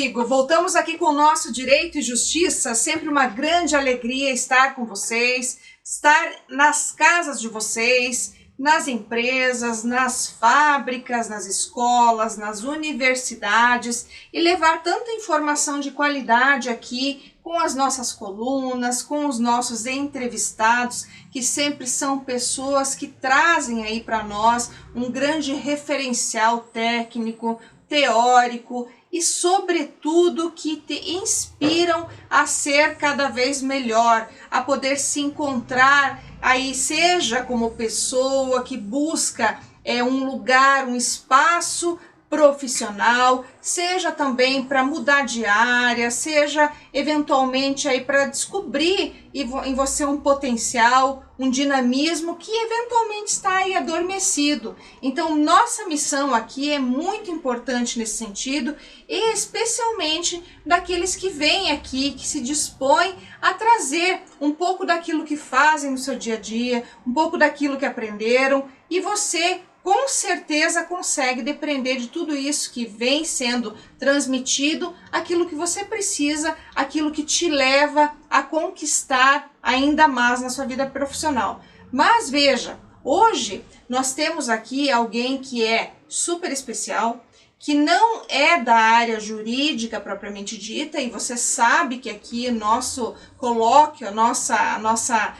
amigo, voltamos aqui com o nosso Direito e Justiça, sempre uma grande alegria estar com vocês, estar nas casas de vocês, nas empresas, nas fábricas, nas escolas, nas universidades e levar tanta informação de qualidade aqui com as nossas colunas, com os nossos entrevistados, que sempre são pessoas que trazem aí para nós um grande referencial técnico, teórico e, sobretudo, que te inspiram a ser cada vez melhor, a poder se encontrar aí, seja como pessoa que busca um lugar, um espaço profissional, seja também para mudar de área, seja eventualmente aí para descobrir em você um potencial, um dinamismo que eventualmente está aí adormecido. Então, nossa missão aqui é muito importante nesse sentido, e especialmente daqueles que vêm aqui, que se dispõem a trazer um pouco daquilo que fazem no seu dia a dia, um pouco daquilo que aprenderam, e você com certeza consegue depender de tudo isso que vem sendo transmitido, aquilo que você precisa, aquilo que te leva a conquistar ainda mais na sua vida profissional. Mas veja, hoje nós temos aqui alguém que é super especial, que não é da área jurídica propriamente dita, e você sabe que aqui nosso colóquio, a nossa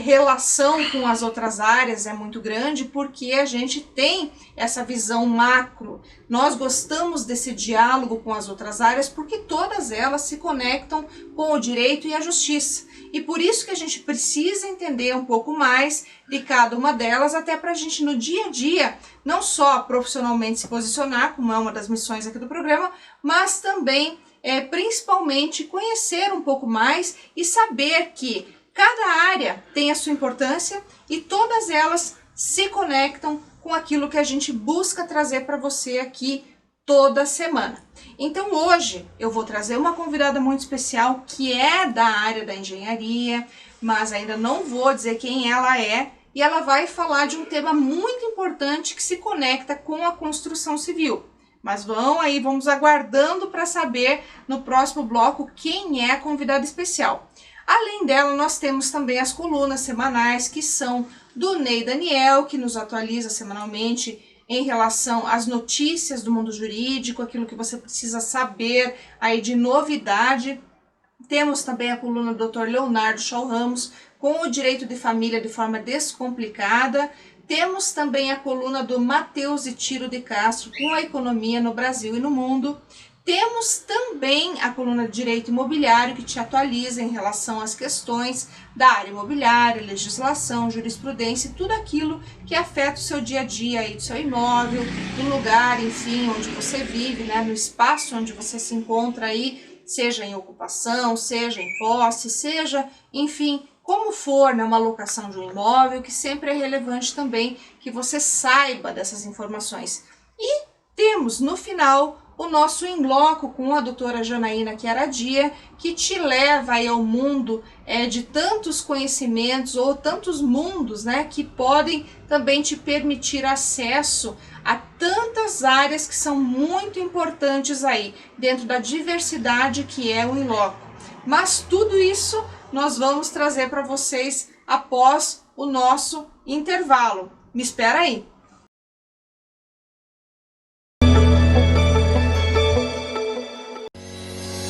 relação com as outras áreas é muito grande, porque a gente tem essa visão macro. Nós gostamos desse diálogo com as outras áreas porque todas elas se conectam com o direito e a justiça. E por isso que a gente precisa entender um pouco mais de cada uma delas, até para a gente no dia a dia, não só profissionalmente se posicionar, como é uma das missões aqui do programa, mas também, principalmente, conhecer um pouco mais e saber que cada área tem a sua importância e todas elas se conectam com aquilo que a gente busca trazer para você aqui toda semana. Então hoje eu vou trazer uma convidada muito especial que é da área da engenharia, mas ainda não vou dizer quem ela é, e ela vai falar de um tema muito importante que se conecta com a construção civil. Mas vamos aguardando para saber no próximo bloco quem é a convidada especial. Além dela, nós temos também as colunas semanais, que são do Ney Daniel, que nos atualiza semanalmente em relação às notícias do mundo jurídico, aquilo que você precisa saber aí de novidade. Temos também a coluna do Dr. Leonardo Shaw Ramos, com o direito de família de forma descomplicada. Temos também a coluna do Matheus e Tiro de Castro, com a economia no Brasil e no mundo. Temos também a coluna de Direito Imobiliário, que te atualiza em relação às questões da área imobiliária, legislação, jurisprudência e tudo aquilo que afeta o seu dia a dia aí do seu imóvel, do lugar, enfim, onde você vive, né, no espaço onde você se encontra aí, seja em ocupação, seja em posse, seja, enfim, como for, né, uma locação de um imóvel, que sempre é relevante também que você saiba dessas informações. E temos no final o nosso In Loco com a doutora Janaína Chiaradia, que te leva aí ao mundo de tantos conhecimentos ou tantos mundos, né, que podem também te permitir acesso a tantas áreas que são muito importantes aí, dentro da diversidade que é o In Loco. Mas tudo isso nós vamos trazer para vocês após o nosso intervalo. Me espera aí!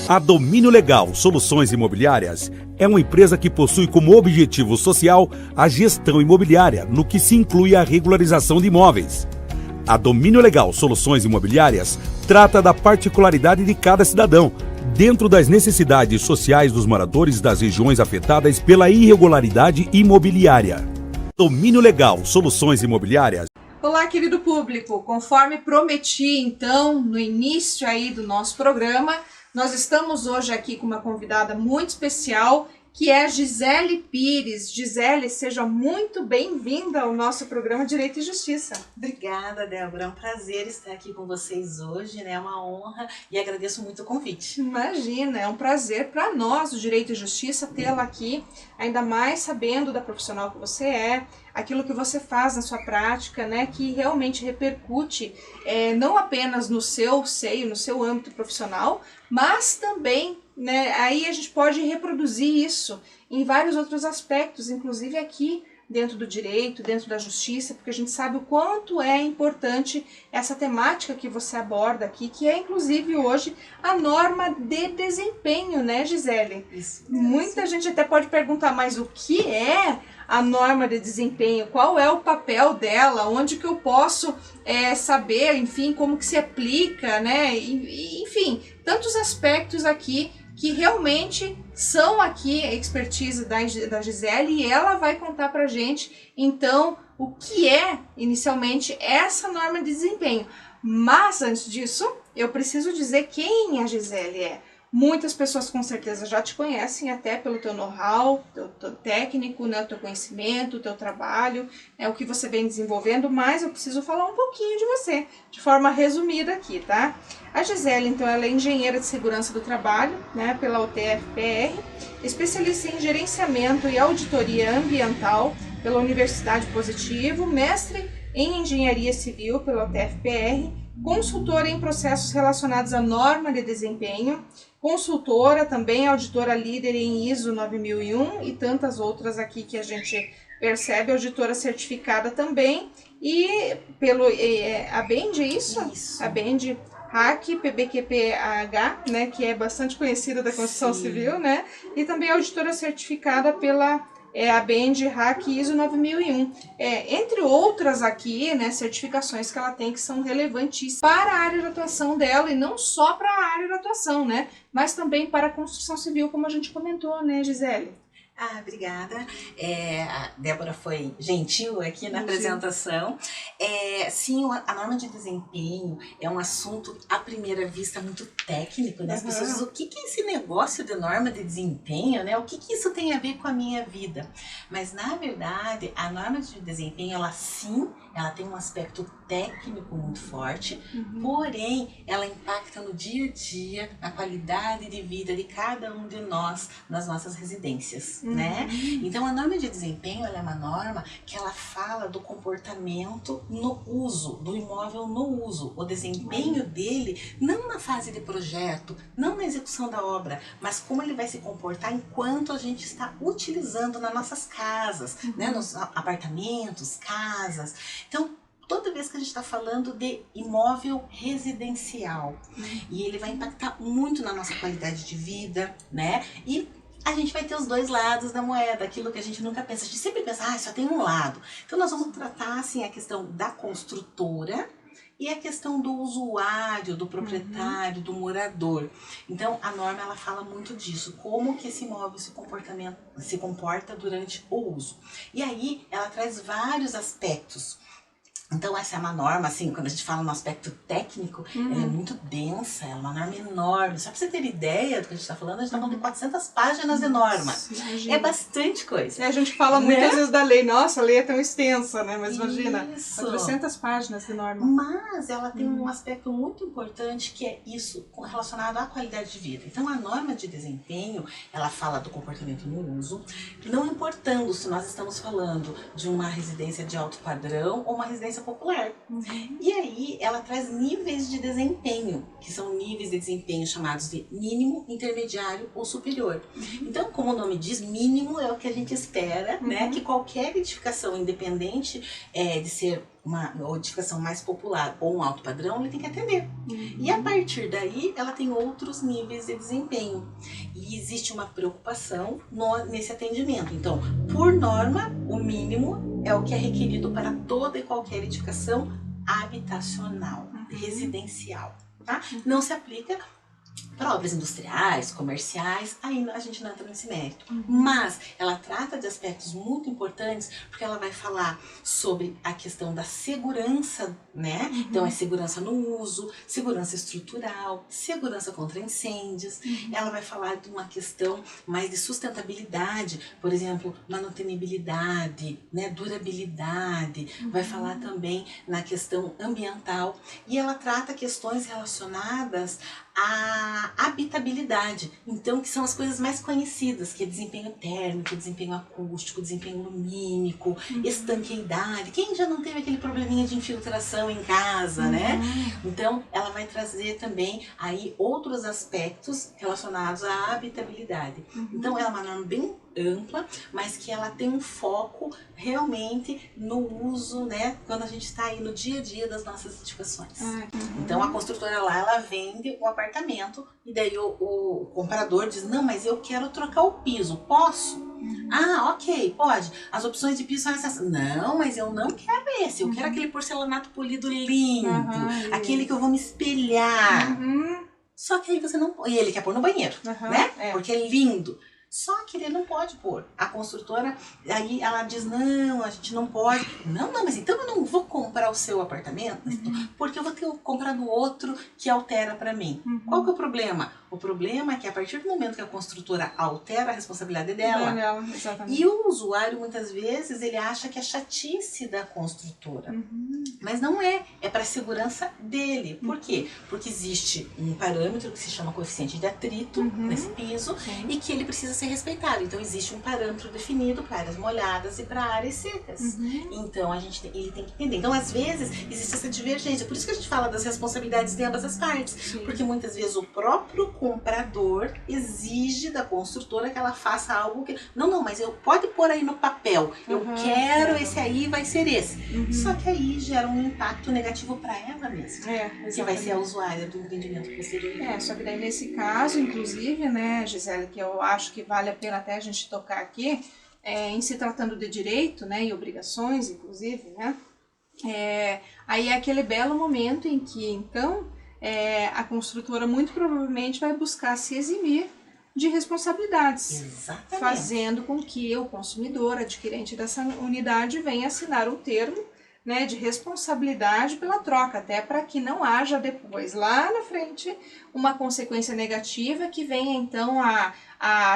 A Domínio Legal Soluções Imobiliárias é uma empresa que possui como objetivo social a gestão imobiliária, no que se inclui a regularização de imóveis. A Domínio Legal Soluções Imobiliárias trata da particularidade de cada cidadão, dentro das necessidades sociais dos moradores das regiões afetadas pela irregularidade imobiliária. Domínio Legal Soluções Imobiliárias. Olá, querido público, conforme prometi então no início aí do nosso programa, nós estamos hoje aqui com uma convidada muito especial, que é a Gisele Pires. Gisele, seja muito bem-vinda ao nosso programa Direito e Justiça. Obrigada, Débora. É um prazer estar aqui com vocês hoje, né? É uma honra e agradeço muito o convite. Imagina, é um prazer para nós, o Direito e Justiça, tê-la aqui, ainda mais sabendo da profissional que você é, aquilo que você faz na sua prática, né, que realmente repercute não apenas no seu seio, no seu âmbito profissional, mas também, né, aí a gente pode reproduzir isso em vários outros aspectos, inclusive aqui dentro do direito, dentro da justiça, porque a gente sabe o quanto é importante essa temática que você aborda aqui, que é inclusive hoje a norma de desempenho, né, Gisele? Isso. Muita gente até pode perguntar, mas o que é a norma de desempenho? Qual é o papel dela? Onde que eu posso saber, enfim, como que se aplica, né? Enfim, tantos aspectos aqui que realmente são aqui a expertise da Gisele, e ela vai contar pra gente, então, o que é, inicialmente, essa norma de desempenho. Mas, antes disso, eu preciso dizer quem a Gisele é. Muitas pessoas com certeza já te conhecem, até pelo teu know-how, teu técnico, né, o teu conhecimento, o teu trabalho, o que você vem desenvolvendo, mas eu preciso falar um pouquinho de você, de forma resumida aqui, tá? A Gisele, então, ela é engenheira de segurança do trabalho, né, pela UTF-PR, especialista em gerenciamento e auditoria ambiental pela Universidade Positivo, mestre em engenharia civil pela UTF-PR, consultora em processos relacionados à norma de desempenho, consultora também, auditora líder em ISO 9001 e tantas outras aqui que a gente percebe, auditora certificada também, e pelo ABEND, é isso? Isso. ABEND RAC, PBQP-AH, né, que é bastante conhecida da construção civil, né, e também auditora certificada pela ABEND RAC ISO 9001, entre outras aqui, né, certificações que ela tem que são relevantíssimas para a área de atuação dela, e não só para a área de atuação, né, mas também para a construção civil, como a gente comentou, né, Gisele? Ah, obrigada. A Débora foi gentil aqui na apresentação. Sim, a norma de desempenho é um assunto, à primeira vista, muito técnico, né? As pessoas dizem, o que é esse negócio de norma de desempenho, né? O que isso tem a ver com a minha vida? Mas, na verdade, a norma de desempenho, ela tem um aspecto técnico muito forte, porém, ela impacta no dia a dia, na qualidade de vida de cada um de nós, nas nossas residências. Né? Então a norma de desempenho ela é uma norma que ela fala do comportamento no uso, do imóvel no uso, o desempenho dele, não na fase de projeto, não na execução da obra, mas como ele vai se comportar enquanto a gente está utilizando nas nossas casas, né? Nos apartamentos, casas. Então, toda vez que a gente está falando de imóvel residencial, e ele vai impactar muito na nossa qualidade de vida, né? E a gente vai ter os dois lados da moeda, aquilo que a gente nunca pensa. A gente sempre pensa, só tem um lado. Então nós vamos tratar assim a questão da construtora e a questão do usuário, do proprietário, do morador. Então a norma ela fala muito disso, como que esse imóvel se comporta durante o uso. E aí ela traz vários aspectos. Então essa é uma norma, assim, quando a gente fala no aspecto técnico, ela é muito densa, ela é uma norma enorme. Só pra você ter ideia do que a gente está falando, a gente está falando de 400 páginas de norma. É bastante coisa. A gente fala muitas vezes da lei, nossa, a lei é tão extensa, né? Mas imagina, Isso. 400 páginas de norma. Mas ela tem um aspecto muito importante que é isso, relacionado à qualidade de vida. Então a norma de desempenho, ela fala do comportamento no uso, não importando se nós estamos falando de uma residência de alto padrão ou uma residência popular. E aí ela traz níveis de desempenho, que são níveis de desempenho chamados de mínimo, intermediário ou superior. Então, como o nome diz, mínimo é o que a gente espera, né? Que qualquer edificação, independente de ser uma edificação mais popular ou um alto padrão, ele tem que atender. E a partir daí, ela tem outros níveis de desempenho. E existe uma preocupação nesse atendimento. Então, por norma, o mínimo é o que é requerido para toda e qualquer edificação habitacional, residencial. Tá? Não se aplica para obras industriais, comerciais, aí a gente não entra nesse mérito. Mas ela trata de aspectos muito importantes, porque ela vai falar sobre a questão da segurança, né? Então é segurança no uso, segurança estrutural, segurança contra incêndios. Ela vai falar de uma questão mais de sustentabilidade, por exemplo, manutenibilidade, né? Durabilidade. Vai falar também na questão ambiental. E ela trata questões relacionadas à habitabilidade, então que são as coisas mais conhecidas, que é desempenho térmico, desempenho acústico, desempenho lumínico, estanqueidade. Quem já não teve aquele probleminha de infiltração em casa, né? Então ela vai trazer também aí outros aspectos relacionados à habitabilidade. Então ela é uma norma bem ampla, mas que ela tem um foco realmente no uso, né, quando a gente está aí no dia a dia das nossas edificações. Então a construtora lá, ela vende o apartamento e daí o comprador diz, não, mas eu quero trocar o piso, posso? Ah, ok, pode. As opções de piso são essas. Não, mas eu não quero esse, eu quero aquele porcelanato polido lindo, aquele que eu vou me espelhar. Só que aí você não... E ele quer pôr no banheiro, né? Porque é lindo. Só que ele não pode pôr. A construtora, aí ela diz, não, a gente não pode. Não, mas então eu não vou comprar o seu apartamento, porque eu vou ter comprado outro que altera para mim. Qual que é o problema? O problema é que a partir do momento que a construtora altera, a responsabilidade é dela. Exatamente. E o usuário, muitas vezes, ele acha que é chatice da construtora. Mas não é. É para a segurança dele. Por quê? Porque existe um parâmetro que se chama coeficiente de atrito nesse piso e que ele precisa ser respeitado. Então existe um parâmetro definido para áreas molhadas e para áreas secas. Então ele tem que entender. Então às vezes existe essa divergência. Por isso que a gente fala das responsabilidades de ambas as partes. Porque muitas vezes o próprio comprador exige da construtora que ela faça algo que... Não, mas eu pode pôr aí no papel. Eu quero esse aí, vai ser esse. Só que aí gera um impacto negativo para ela mesma. Que vai ser a usuária do empreendimento posterior. Só que daí nesse caso, inclusive, né, Gisele, que eu acho que vale a pena até a gente tocar aqui, em se tratando de direito, né, e obrigações, inclusive, né, aí é aquele belo momento em que, então, a construtora muito provavelmente vai buscar se eximir de responsabilidades. Exatamente. Fazendo com que o consumidor, adquirente dessa unidade, venha assinar um termo, né, de responsabilidade pela troca, até para que não haja depois, lá na frente, uma consequência negativa que venha então a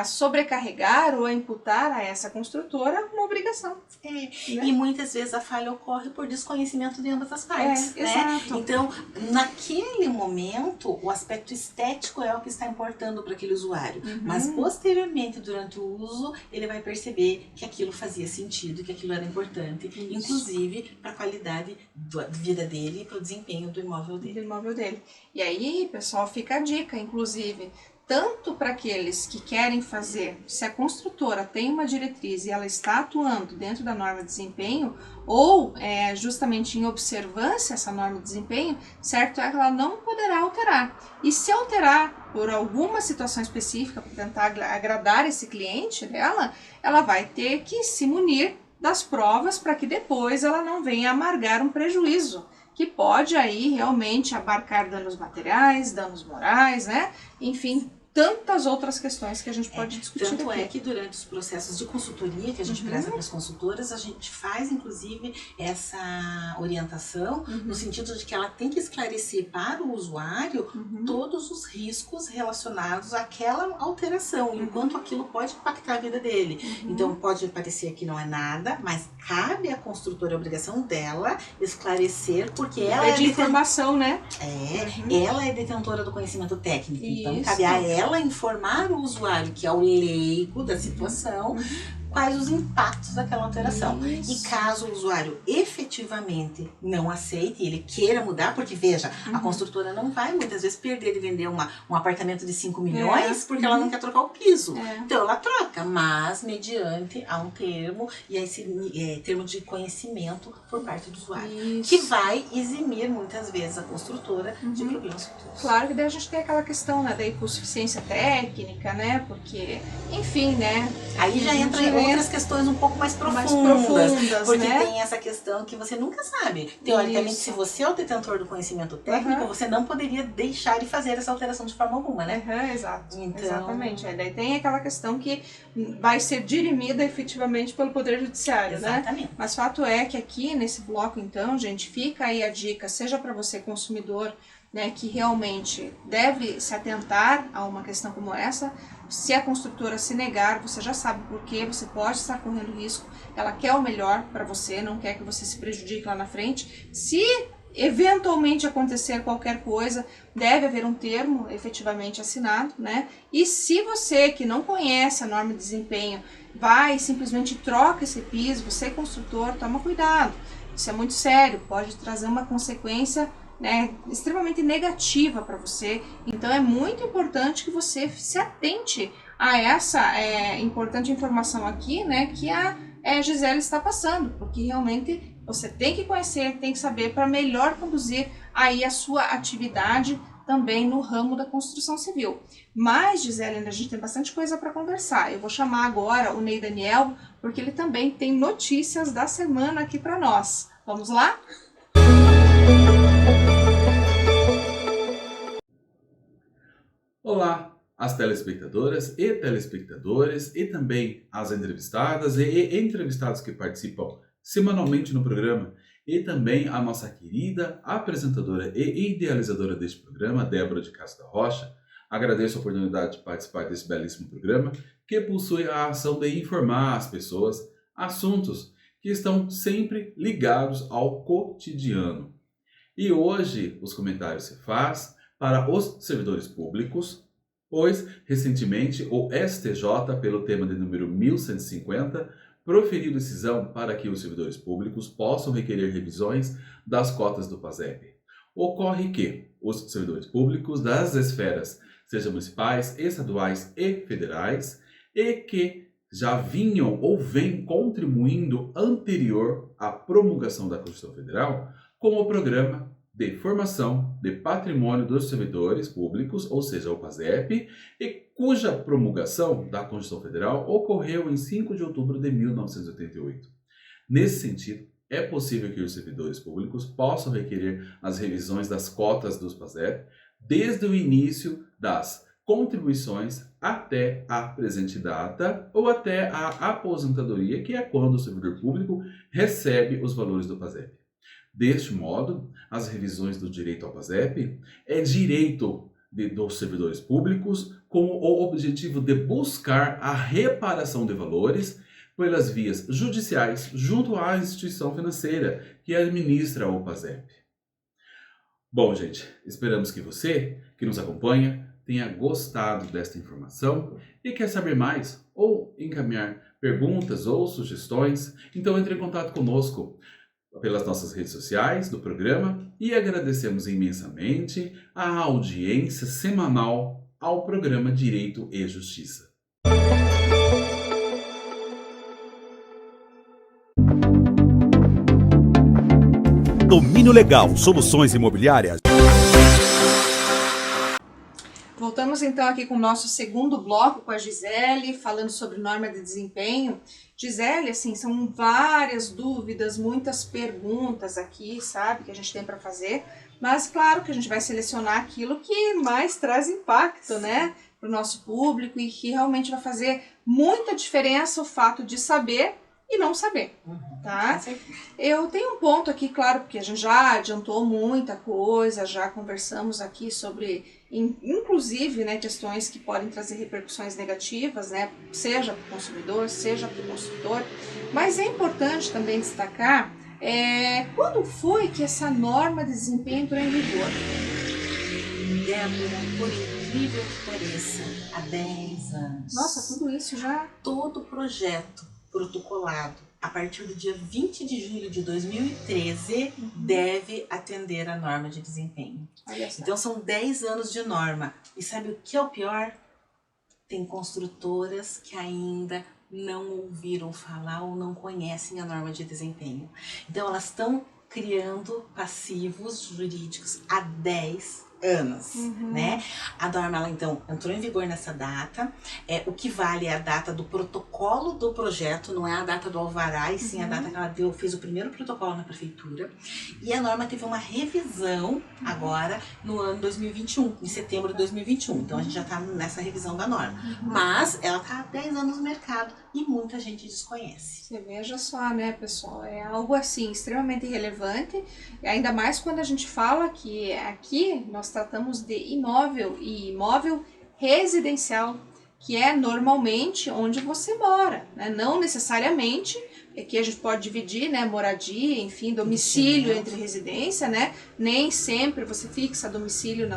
sobrecarregar ou a imputar a essa construtora uma obrigação. Né? E muitas vezes a falha ocorre por desconhecimento de ambas as partes. Né? Exato. Então, naquele momento, o aspecto estético é o que está importando para aquele usuário. Mas posteriormente, durante o uso, ele vai perceber que aquilo fazia sentido, que aquilo era importante, inclusive para a qualidade da vida dele e para o desempenho do imóvel dele. E aí, pessoal, fica a dica, inclusive, tanto para aqueles que querem fazer, se a construtora tem uma diretriz e ela está atuando dentro da norma de desempenho, ou justamente em observância a essa norma de desempenho, certo é que ela não poderá alterar. E se alterar por alguma situação específica, para tentar agradar esse cliente dela, ela vai ter que se munir das provas para que depois ela não venha amargar um prejuízo, que pode aí realmente abarcar danos materiais, danos morais, né? Enfim, tantas outras questões que a gente pode discutir tanto aqui. É que durante os processos de consultoria que a gente presta para as consultoras, a gente faz inclusive essa orientação no sentido de que ela tem que esclarecer para o usuário todos os riscos relacionados àquela alteração e o quanto aquilo pode impactar a vida dele. Então pode parecer que não é nada, mas cabe à construtora a obrigação dela esclarecer, porque ela é de informação, né? Ela é detentora do conhecimento técnico. Então cabe a ela informar o usuário, que é o leigo da situação, quais os impactos daquela alteração. E caso o usuário efetivamente não aceite e ele queira mudar, porque veja, a construtora não vai muitas vezes perder de vender um apartamento de 5 milhões porque ela não quer trocar o piso. Então ela troca, mas mediante a um termo, e esse termo de conhecimento por parte do usuário, que vai eximir muitas vezes a construtora de problemas futuros. Claro que daí a gente tem aquela questão, né, da hipossuficiência técnica, né, porque, enfim, né. Aí já entra outras questões um pouco mais profundas porque né? Tem essa questão que você nunca sabe. Teoricamente, se você é o detentor do conhecimento técnico, você não poderia deixar de fazer essa alteração de forma alguma, né? Exato. Então... Exatamente. Daí tem aquela questão que vai ser dirimida efetivamente pelo Poder Judiciário, exatamente. Né? Mas fato é que aqui nesse bloco, então, gente, fica aí a dica, seja para você consumidor, né, que realmente deve se atentar a uma questão como essa. Se a construtora se negar, você já sabe por quê, você pode estar correndo risco, ela quer o melhor para você, não quer que você se prejudique lá na frente. Se eventualmente acontecer qualquer coisa, deve haver um termo efetivamente assinado, né? E se você que não conhece a norma de desempenho vai e simplesmente troca esse piso, você construtor, toma cuidado. Isso é muito sério, pode trazer uma consequência, né, extremamente negativa para você. Então é muito importante que você se atente a essa importante informação aqui, né, que a Gisele está passando, porque realmente você tem que conhecer, tem que saber para melhor conduzir aí a sua atividade também no ramo da construção civil. Mas, Gisele, a gente tem bastante coisa para conversar. Eu vou chamar agora o Ney Daniel, porque ele também tem notícias da semana aqui para nós. Vamos lá? Olá, as telespectadoras e telespectadores e também as entrevistadas e entrevistados que participam semanalmente no programa e também a nossa querida apresentadora e idealizadora deste programa, Débora de Castro da Rocha. Agradeço a oportunidade de participar desse belíssimo programa que possui a ação de informar as pessoas assuntos que estão sempre ligados ao cotidiano. E hoje os comentários se faz para os servidores públicos, pois recentemente o STJ, pelo tema de número 1150, proferiu decisão para que os servidores públicos possam requerer revisões das cotas do PASEP. Ocorre que os servidores públicos das esferas, seja municipais, estaduais e federais, e que já vinham ou vêm contribuindo anterior à promulgação da Constituição Federal com o Programa de Formação de Patrimônio dos Servidores Públicos, ou seja, o PASEP, e cuja promulgação da Constituição Federal ocorreu em 5 de outubro de 1988. Nesse sentido, é possível que os servidores públicos possam requerer as revisões das cotas dos PASEP desde o início das contribuições até a presente data ou até a aposentadoria, que é quando o servidor público recebe os valores do PASEP. Deste modo, as revisões do direito ao PASEP é direito dos servidores públicos com o objetivo de buscar a reparação de valores pelas vias judiciais junto à instituição financeira que administra o PASEP. Bom, gente, esperamos que você, que nos acompanha, tenha gostado desta informação e quer saber mais ou encaminhar perguntas ou sugestões, então entre em contato conosco pelas nossas redes sociais do programa e agradecemos imensamente a audiência semanal ao programa Direito e Justiça. Domínio Legal, soluções imobiliárias. Voltamos então aqui com o nosso segundo bloco com a Gisele, falando sobre norma de desempenho. Gisele, assim, são várias dúvidas, muitas perguntas aqui, sabe, que a gente tem para fazer, mas claro que a gente vai selecionar aquilo que mais traz impacto, né, para o nosso público e que realmente vai fazer muita diferença o fato de saber e não saber, tá? Eu tenho um ponto aqui, claro, porque a gente já adiantou muita coisa, já conversamos aqui sobre, inclusive, né, questões que podem trazer repercussões negativas, né, seja para o consumidor, seja para o construtor, mas é importante também destacar quando foi que essa norma de desempenho entrou em vigor? Débora, por incrível que pareça, há 10 anos. Nossa, tudo isso já? Todo projeto protocolado a partir do dia 20 de julho de 2013 deve atender a norma de desempenho. Então são 10 anos de norma. E sabe o que é o pior? Tem construtoras que ainda não ouviram falar ou não conhecem a norma de desempenho. Então elas estão criando passivos jurídicos há 10 anos, né? A norma, ela então entrou em vigor nessa data. O que vale é a data do protocolo do projeto, não é a data do alvará, e sim a data que ela fez o primeiro protocolo na prefeitura. E a norma teve uma revisão agora no ano 2021, em setembro de 2021. Então a gente já está nessa revisão da norma. Mas ela está há 10 anos no mercado e muita gente desconhece. Você veja só, né, pessoal? É algo assim extremamente relevante, ainda mais quando a gente fala que aqui nós tratamos de imóvel e imóvel residencial, que é normalmente onde você mora, né? Não necessariamente, aqui a gente pode dividir, né, moradia, enfim, domicílio entre residência, né? Nem sempre você fixa domicílio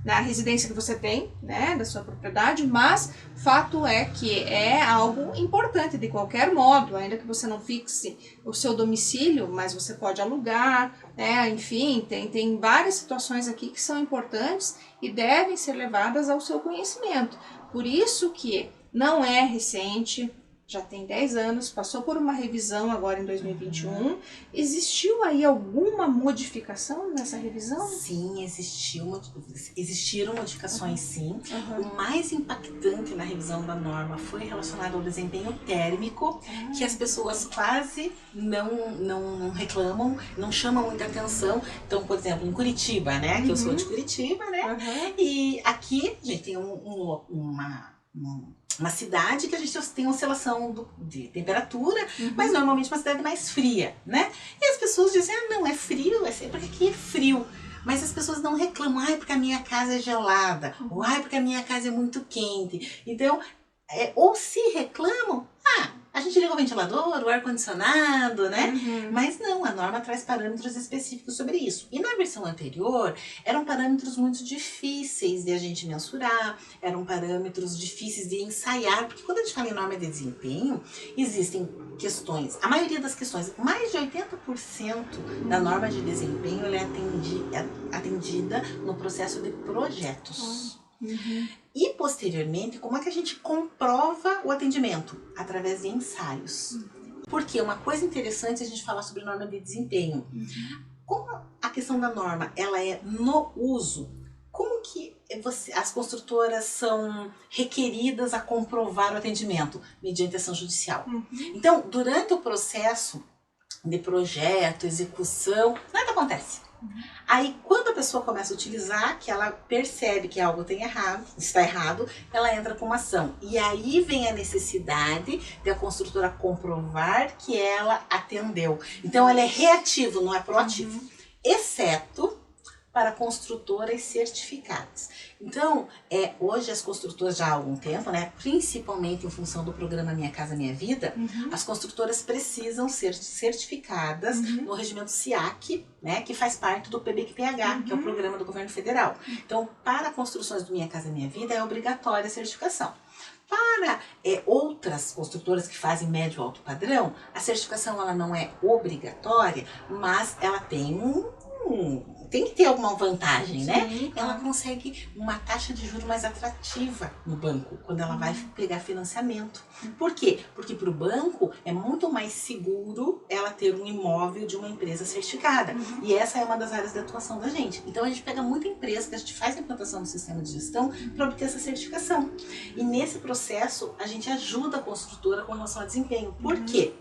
na residência que você tem, né, da sua propriedade, mas fato é que é algo importante de qualquer modo, ainda que você não fixe o seu domicílio, mas você pode alugar, né, enfim, tem várias situações aqui que são importantes e devem ser levadas ao seu conhecimento. Por isso que não é recente, já tem 10 anos, passou por uma revisão agora em 2021. Existiu aí alguma modificação nessa revisão? Sim, existiram modificações sim. O mais impactante na revisão da norma foi relacionado ao desempenho térmico, que as pessoas quase não reclamam, não chamam muita atenção. Então, por exemplo, em Curitiba, né, que eu sou de Curitiba, né, e aqui a gente tem uma cidade que a gente tem oscilação de temperatura, mas normalmente uma cidade mais fria, né? E as pessoas dizem, não, é frio, é sempre porque aqui é frio. Mas as pessoas não reclamam, porque a minha casa é gelada, ou porque a minha casa é muito quente. Então, ou se reclamam, a gente liga o ventilador, o ar-condicionado, né? Mas não, a norma traz parâmetros específicos sobre isso. E na versão anterior, eram parâmetros muito difíceis de a gente mensurar, eram parâmetros difíceis de ensaiar, porque quando a gente fala em norma de desempenho, existem questões, a maioria das questões, mais de 80% da norma de desempenho ela é atendida no processo de projetos. E posteriormente, como é que a gente comprova o atendimento? Através de ensaios. Porque uma coisa interessante é a gente falar sobre norma de desempenho. Como a questão da norma ela é no uso, como que as construtoras são requeridas a comprovar o atendimento? Mediante ação judicial. Então, durante o processo de projeto, execução, nada acontece. Aí, quando a pessoa começa a utilizar, que ela percebe que algo está errado, ela entra com uma ação. E aí vem a necessidade de a construtora comprovar que ela atendeu. Então, ela é reativo, não é proativo. Exceto para construtoras certificadas. Então, hoje as construtoras já há algum tempo, né, principalmente em função do programa Minha Casa Minha Vida, as construtoras precisam ser certificadas no regimento SIAC, né, que faz parte do PBQPH, que é o programa do governo federal. Então, para construções do Minha Casa Minha Vida é obrigatória a certificação. Para outras construtoras que fazem médio alto padrão, a certificação ela não é obrigatória, mas ela tem tem que ter alguma vantagem, né? Ela consegue uma taxa de juros mais atrativa no banco, quando ela vai pegar financiamento. Por quê? Porque para o banco é muito mais seguro ela ter um imóvel de uma empresa certificada. E essa é uma das áreas de atuação da gente. Então a gente pega muita empresa que a gente faz a implantação do sistema de gestão para obter essa certificação. E nesse processo a gente ajuda a construtora com relação ao desempenho. Por quê?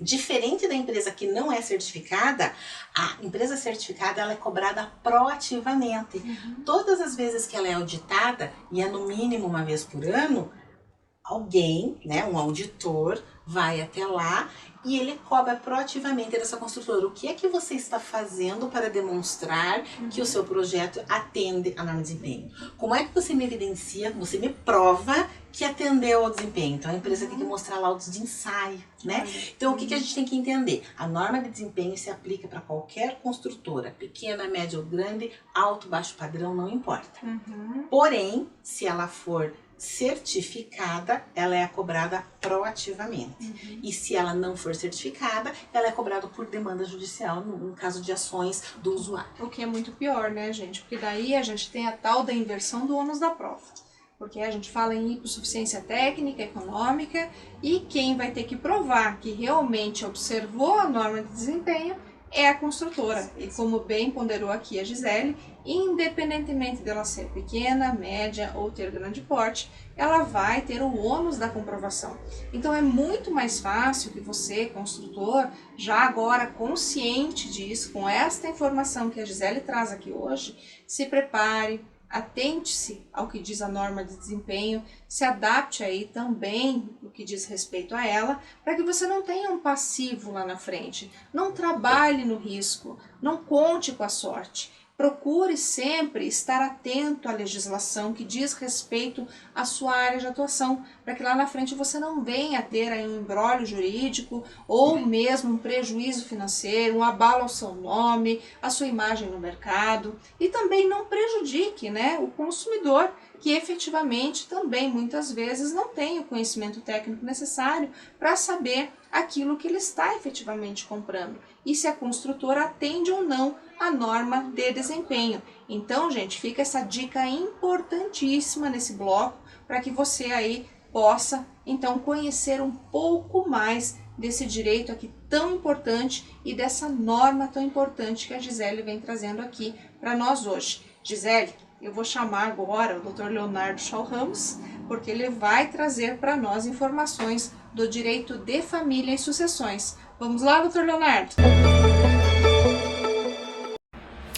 Diferente da empresa que não é certificada, a empresa certificada ela é cobrada proativamente. Todas as vezes que ela é auditada, e é no mínimo uma vez por ano, alguém, né, um auditor, vai até lá e ele cobra proativamente dessa construtora. O que é que você está fazendo para demonstrar que o seu projeto atende à norma de desempenho? Como é que você me evidencia, você me prova que atendeu ao desempenho? Então a empresa tem que mostrar laudos de ensaio, né? Então o que a gente tem que entender? A norma de desempenho se aplica para qualquer construtora, pequena, média ou grande, alto, baixo padrão, não importa. Porém, se ela for certificada, ela é cobrada proativamente. E se ela não for certificada, ela é cobrada por demanda judicial no caso de ações do usuário. O que é muito pior, né, gente? Porque daí a gente tem a tal da inversão do ônus da prova. Porque a gente fala em hipossuficiência técnica, econômica, e quem vai ter que provar que realmente observou a norma de desempenho é a construtora. E como bem ponderou aqui a Gisele, independentemente dela ser pequena, média ou ter grande porte, ela vai ter o ônus da comprovação. Então é muito mais fácil que você, construtor, já agora consciente disso, com esta informação que a Gisele traz aqui hoje, se prepare, atente-se ao que diz a norma de desempenho, se adapte aí também no que diz respeito a ela, para que você não tenha um passivo lá na frente, não trabalhe no risco, não conte com a sorte. Procure sempre estar atento à legislação que diz respeito à sua área de atuação, para que lá na frente você não venha a ter aí um imbróglio jurídico ou mesmo um prejuízo financeiro, um abalo ao seu nome, à sua imagem no mercado, e também não prejudique, né, o consumidor, que efetivamente também muitas vezes não tem o conhecimento técnico necessário para saber aquilo que ele está efetivamente comprando e se a construtora atende ou não a norma de desempenho. Então, gente, fica essa dica importantíssima nesse bloco para que você aí possa então conhecer um pouco mais desse direito aqui tão importante e dessa norma tão importante que a Gisele vem trazendo aqui para nós hoje. Gisele, eu vou chamar agora o Dr. Leonardo Schau Ramos, porque ele vai trazer para nós informações do direito de família e sucessões. Vamos lá, Dr. Leonardo?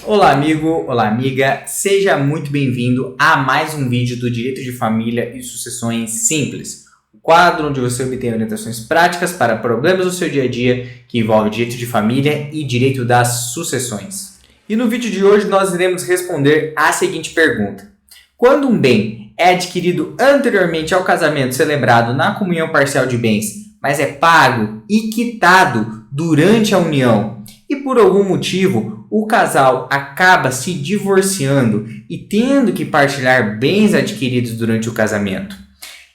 Olá, amigo, olá, amiga, seja muito bem-vindo a mais um vídeo do Direito de Família e Sucessões Simples, o quadro onde você obtém orientações práticas para problemas do seu dia a dia que envolvem direito de família e direito das sucessões. E no vídeo de hoje nós iremos responder a seguinte pergunta: quando um bem é adquirido anteriormente ao casamento celebrado na comunhão parcial de bens, mas é pago e quitado durante a união, e por algum motivo o casal acaba se divorciando e tendo que partilhar bens adquiridos durante o casamento,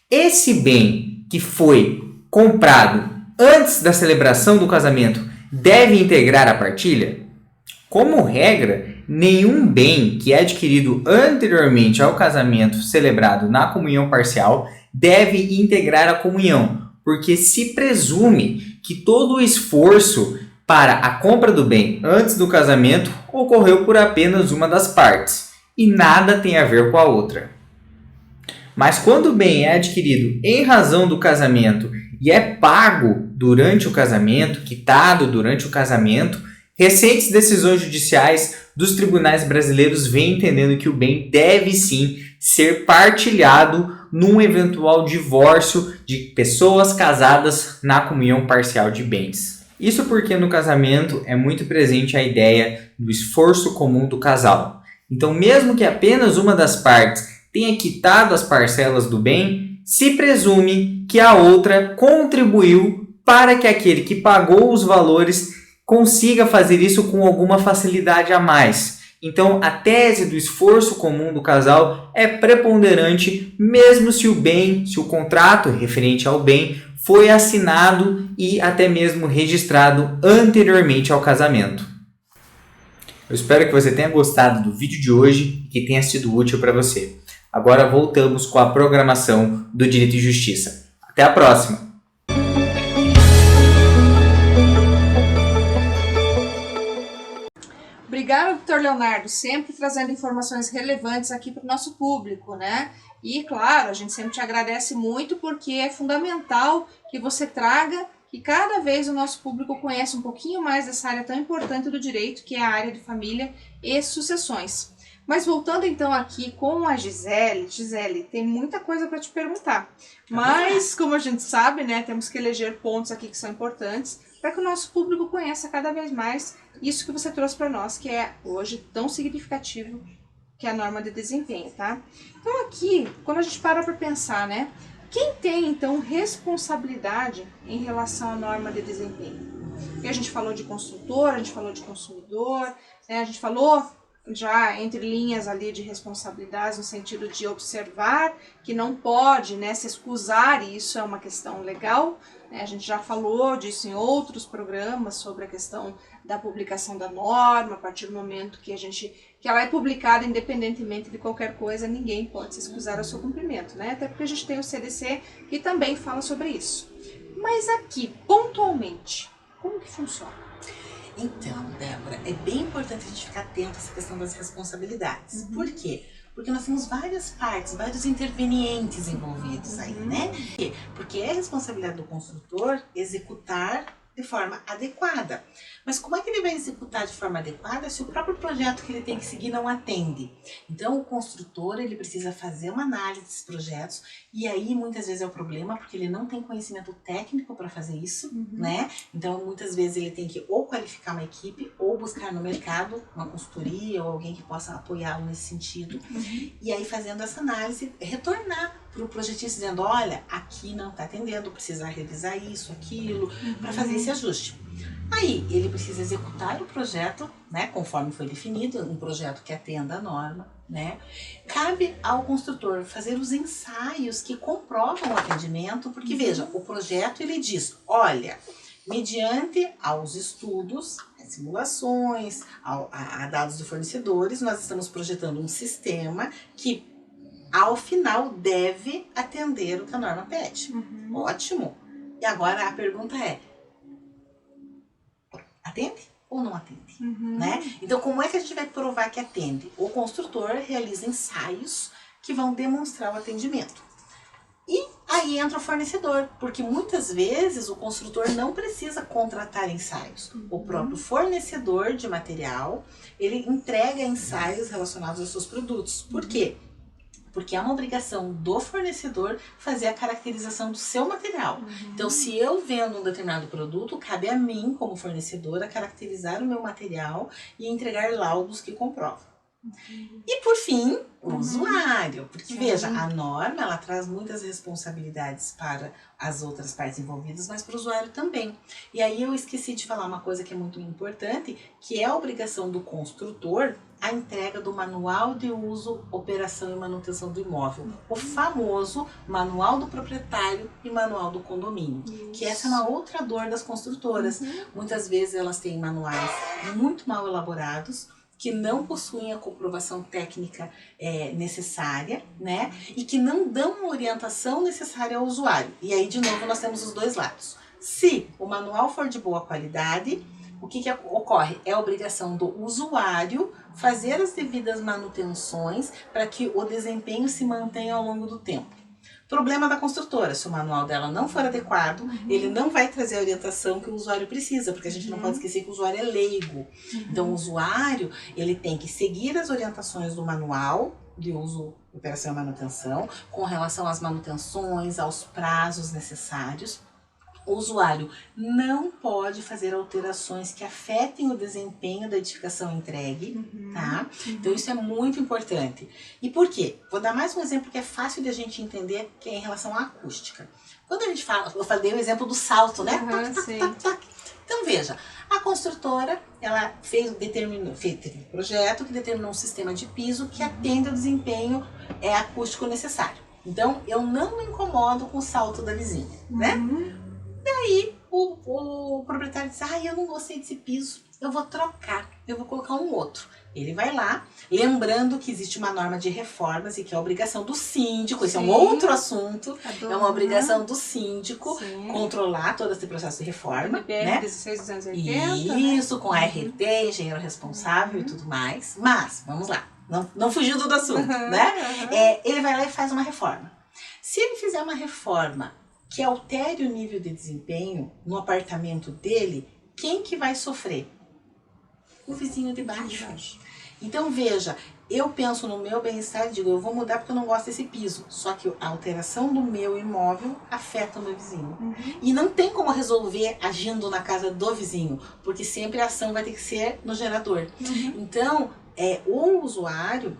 esse bem que foi comprado antes da celebração do casamento deve integrar a partilha? Como regra, nenhum bem que é adquirido anteriormente ao casamento celebrado na comunhão parcial deve integrar a comunhão, porque se presume que todo o esforço para a compra do bem antes do casamento ocorreu por apenas uma das partes e nada tem a ver com a outra. Mas quando o bem é adquirido em razão do casamento e é pago durante o casamento, quitado durante o casamento, recentes decisões judiciais dos tribunais brasileiros vêm entendendo que o bem deve sim ser partilhado num eventual divórcio de pessoas casadas na comunhão parcial de bens. Isso porque no casamento é muito presente a ideia do esforço comum do casal. Então, mesmo que apenas uma das partes tenha quitado as parcelas do bem, se presume que a outra contribuiu para que aquele que pagou os valores consiga fazer isso com alguma facilidade a mais. Então, a tese do esforço comum do casal é preponderante, mesmo se o contrato referente ao bem foi assinado e até mesmo registrado anteriormente ao casamento. Eu espero que você tenha gostado do vídeo de hoje e que tenha sido útil para você. Agora voltamos com a programação do Direito e Justiça. Até a próxima! Obrigada, doutor Leonardo, sempre trazendo informações relevantes aqui para o nosso público, né? E, claro, a gente sempre te agradece muito porque é fundamental que você traga que cada vez o nosso público conheça um pouquinho mais dessa área tão importante do direito, que é a área de família e sucessões. Mas voltando então aqui com a Gisele, tem muita coisa para te perguntar. Mas, como a gente sabe, né, temos que eleger pontos aqui que são importantes para que o nosso público conheça cada vez mais isso que você trouxe para nós, que é hoje tão significativo, que é a norma de desempenho, tá? Então aqui, quando a gente para pensar, né, quem tem então responsabilidade em relação à norma de desempenho? Porque a gente falou de construtor, a gente falou de consumidor, né, a gente falou já entre linhas ali de responsabilidades no sentido de observar que não pode, né, se excusar, e isso é uma questão legal, né, a gente já falou disso em outros programas sobre a questão da publicação da norma. A partir do momento que ela é publicada, independentemente de qualquer coisa, ninguém pode se excusar ao seu cumprimento, né, até porque a gente tem o CDC que também fala sobre isso. Mas aqui, pontualmente, como que funciona? Então, Débora, é bem importante a gente ficar atento a essa questão das responsabilidades. Por quê? Porque nós temos várias partes, vários intervenientes envolvidos aí, né? Porque é responsabilidade do construtor executar de forma adequada. Mas como é que ele vai executar de forma adequada se o próprio projeto que ele tem que seguir não atende? Então o construtor ele precisa fazer uma análise desses projetos e aí muitas vezes é o problema porque ele não tem conhecimento técnico para fazer isso, né? Então muitas vezes ele tem que ou qualificar uma equipe ou buscar no mercado uma consultoria ou alguém que possa apoiá-lo nesse sentido. E aí fazendo essa análise, retornar para o projetista dizendo, olha, aqui não está atendendo, precisa revisar isso, aquilo, para fazer esse ajuste. Aí ele precisa executar o projeto, né, conforme foi definido, um projeto que atenda a norma, né? Cabe ao construtor fazer os ensaios que comprovam o atendimento, porque veja, o projeto ele diz, olha, mediante aos estudos, simulações, a dados de fornecedores, nós estamos projetando um sistema que ao final deve atender o que a norma pede. Ótimo. E agora a pergunta é, atende ou não atende? Né? Então como é que a gente vai provar que atende? O construtor realiza ensaios que vão demonstrar o atendimento. E aí entra o fornecedor, porque muitas vezes o construtor não precisa contratar ensaios. O próprio fornecedor de material, ele entrega ensaios relacionados aos seus produtos. Por quê? Porque é uma obrigação do fornecedor fazer a caracterização do seu material. Então, se eu vendo um determinado produto, cabe a mim, como fornecedora, caracterizar o meu material e entregar laudos que comprovam. E, por fim, o usuário. Porque, veja, a norma, ela traz muitas responsabilidades para as outras partes envolvidas, mas para o usuário também. E aí eu esqueci de falar uma coisa que é muito importante, que é a obrigação do construtor a entrega do manual de uso, operação e manutenção do imóvel. O famoso manual do proprietário e manual do condomínio. Que essa é uma outra dor das construtoras. Muitas vezes elas têm manuais muito mal elaborados, que não possuem a comprovação técnica necessária, né? E que não dão a orientação necessária ao usuário. E aí, de novo, nós temos os dois lados. Se o manual for de boa qualidade, o que ocorre? É a obrigação do usuário fazer as devidas manutenções para que o desempenho se mantenha ao longo do tempo. Problema da construtora, se o manual dela não for adequado, ele não vai trazer a orientação que o usuário precisa, porque a gente não pode esquecer que o usuário é leigo. Então o usuário, ele tem que seguir as orientações do manual de uso, operação e manutenção, com relação às manutenções, aos prazos necessários. O usuário não pode fazer alterações que afetem o desempenho da edificação entregue, tá? Então isso é muito importante. E por quê? Vou dar mais um exemplo que é fácil de a gente entender, que é em relação à acústica. Quando a gente fala, eu falei o exemplo do salto, né? Então veja, a construtora, ela determinou um projeto que determinou um sistema de piso que atende ao desempenho acústico necessário. Então eu não me incomodo com o salto da vizinha, né? Daí o proprietário diz, eu não gostei desse piso, eu vou trocar, eu vou colocar um outro. Ele vai lá, lembrando que existe uma norma de reformas e que é a obrigação do síndico, esse é um outro assunto, é uma obrigação do síndico controlar todo esse processo de reforma, né? 16.280, isso, com a RT, engenheiro responsável e tudo mais. Mas, vamos lá, não fugindo do assunto, né? Ele vai lá e faz uma reforma. Se ele fizer uma reforma que altere o nível de desempenho no apartamento dele, quem que vai sofrer? O vizinho de baixo. Então veja, eu penso no meu bem-estar e digo, eu vou mudar porque eu não gosto desse piso. Só que a alteração do meu imóvel afeta o meu vizinho. E não tem como resolver agindo na casa do vizinho, porque sempre a ação vai ter que ser no gerador. Então, o usuário,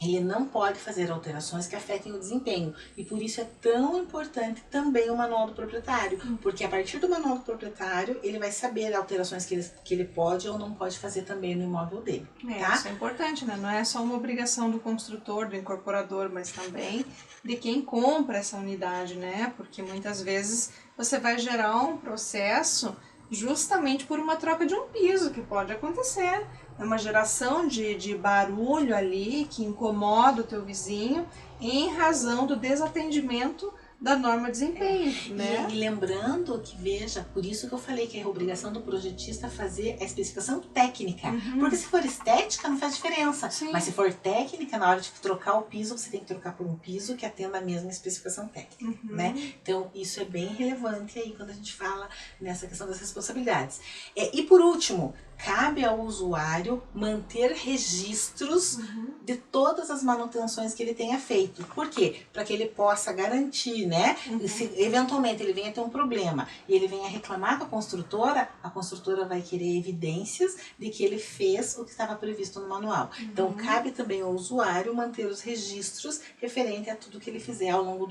ele não pode fazer alterações que afetem o desempenho. E por isso é tão importante também o manual do proprietário. Porque a partir do manual do proprietário, ele vai saber alterações que ele pode ou não pode fazer também no imóvel dele. Tá? Isso é importante, né? Não é só uma obrigação do construtor, do incorporador, mas também de quem compra essa unidade, né? Porque muitas vezes você vai gerar um processo justamente por uma troca de um piso, que pode acontecer. É uma geração de barulho ali que incomoda o teu vizinho em razão do desatendimento da norma de desempenho, né? E lembrando que, veja, por isso que eu falei que é obrigação do projetista fazer a especificação técnica. Porque se for estética, não faz diferença. Sim. Mas se for técnica, na hora de trocar o piso, você tem que trocar por um piso que atenda a mesma especificação técnica, né? Então, isso é bem relevante aí quando a gente fala nessa questão das responsabilidades. E por último, cabe ao usuário manter registros de todas as manutenções que ele tenha feito. Por quê? Para que ele possa garantir, né? Se eventualmente ele venha ter um problema e ele venha reclamar com a construtora vai querer evidências de que ele fez o que estava previsto no manual. Então, cabe também ao usuário manter os registros referente a tudo que ele fizer ao longo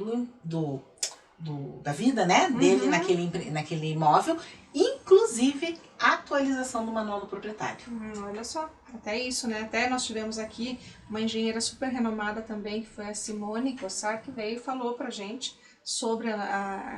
da vida, né, dele naquele imóvel, inclusive a atualização do manual do proprietário. Olha só, até isso, né? Até nós tivemos aqui uma engenheira super renomada também, que foi a Simone Cossar, que veio e falou pra gente sobre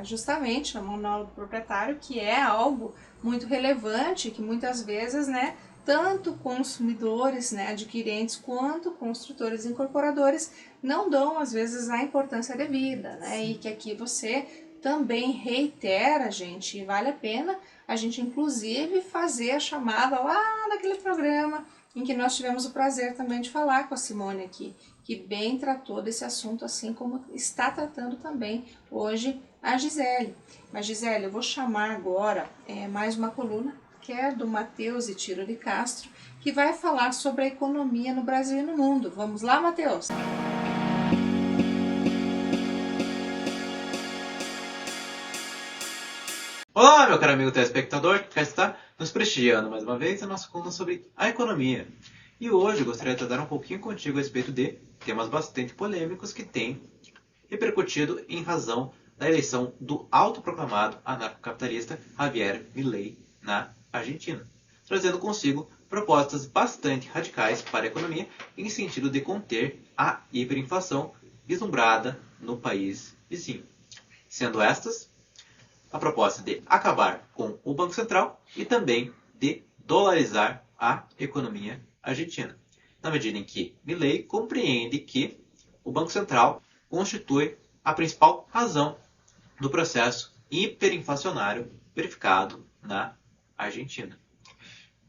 justamente o manual do proprietário, que é algo muito relevante, que muitas vezes, né, tanto consumidores, né, adquirentes, quanto construtores e incorporadores não dão, às vezes, a importância devida, né? E que aqui você também reitera, gente, e vale a pena a gente, inclusive, fazer a chamada lá naquele programa em que nós tivemos o prazer também de falar com a Simone aqui, que bem tratou desse assunto, assim como está tratando também hoje a Gisele. Mas, Gisele, eu vou chamar agora mais uma coluna, que é do Matheus e Tiro de Castro, que vai falar sobre a economia no Brasil e no mundo. Vamos lá, Matheus? Olá, meu caro amigo telespectador, que cá está nos prestigiando mais uma vez a nossa coluna sobre a economia. E hoje eu gostaria de tratar um pouquinho contigo a respeito de temas bastante polêmicos que têm repercutido em razão da eleição do autoproclamado anarcocapitalista Javier Milei na Argentina, trazendo consigo propostas bastante radicais para a economia em sentido de conter a hiperinflação vislumbrada no país vizinho, sendo estas a proposta de acabar com o Banco Central e também de dolarizar a economia argentina, na medida em que Milei compreende que o Banco Central constitui a principal razão do processo hiperinflacionário verificado na Argentina.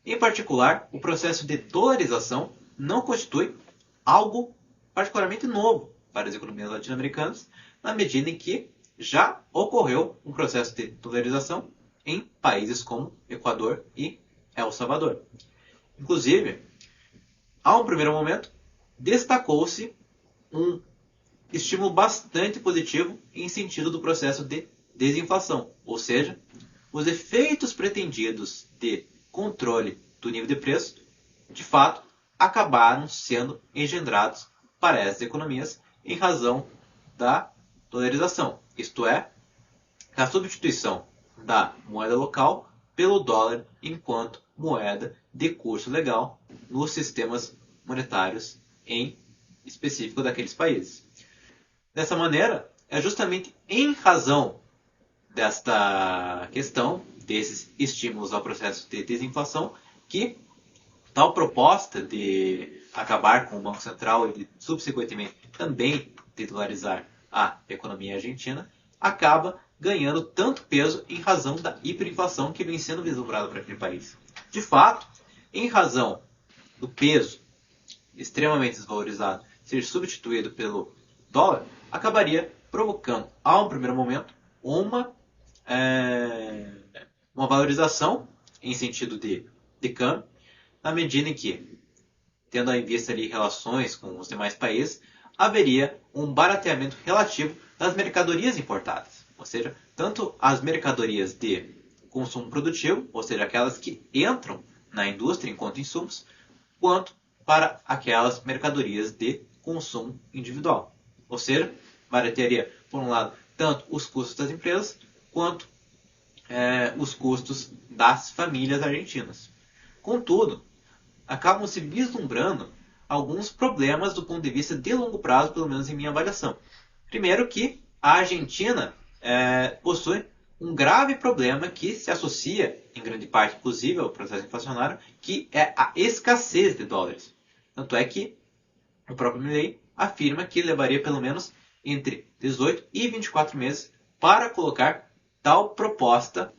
Em particular, o processo de dolarização não constitui algo particularmente novo para as economias latino-americanas, na medida em que já ocorreu um processo de dolarização em países como Equador e El Salvador. Inclusive, a um primeiro momento, destacou-se um estímulo bastante positivo em sentido do processo de desinflação, ou seja, os efeitos pretendidos de controle do nível de preço, de fato, acabaram sendo engendrados para essas economias em razão da dolarização, isto é, a substituição da moeda local pelo dólar enquanto moeda de curso legal nos sistemas monetários em específico daqueles países. Dessa maneira, é justamente em razão desta questão, desses estímulos ao processo de desinflação, que tal proposta de acabar com o Banco Central e, subsequentemente, também de dolarizar a economia argentina, acaba ganhando tanto peso em razão da hiperinflação que vem sendo vislumbrada para aquele país. De fato, em razão do peso extremamente desvalorizado ser substituído pelo dólar, acabaria provocando, a um primeiro momento, uma valorização em sentido de câmbio, na medida em que, tendo em vista ali relações com os demais países, haveria um barateamento relativo das mercadorias importadas. Ou seja, tanto as mercadorias de consumo produtivo, ou seja, aquelas que entram na indústria enquanto insumos, quanto para aquelas mercadorias de consumo individual. Ou seja, baratearia, por um lado, tanto os custos das empresas, quanto os custos das famílias argentinas. Contudo, acabam se vislumbrando alguns problemas do ponto de vista de longo prazo, pelo menos em minha avaliação. Primeiro que a Argentina possui um grave problema que se associa, em grande parte, inclusive, ao processo inflacionário, que é a escassez de dólares. Tanto é que o próprio Milei afirma que levaria pelo menos entre 18 e 24 meses para colocar tal proposta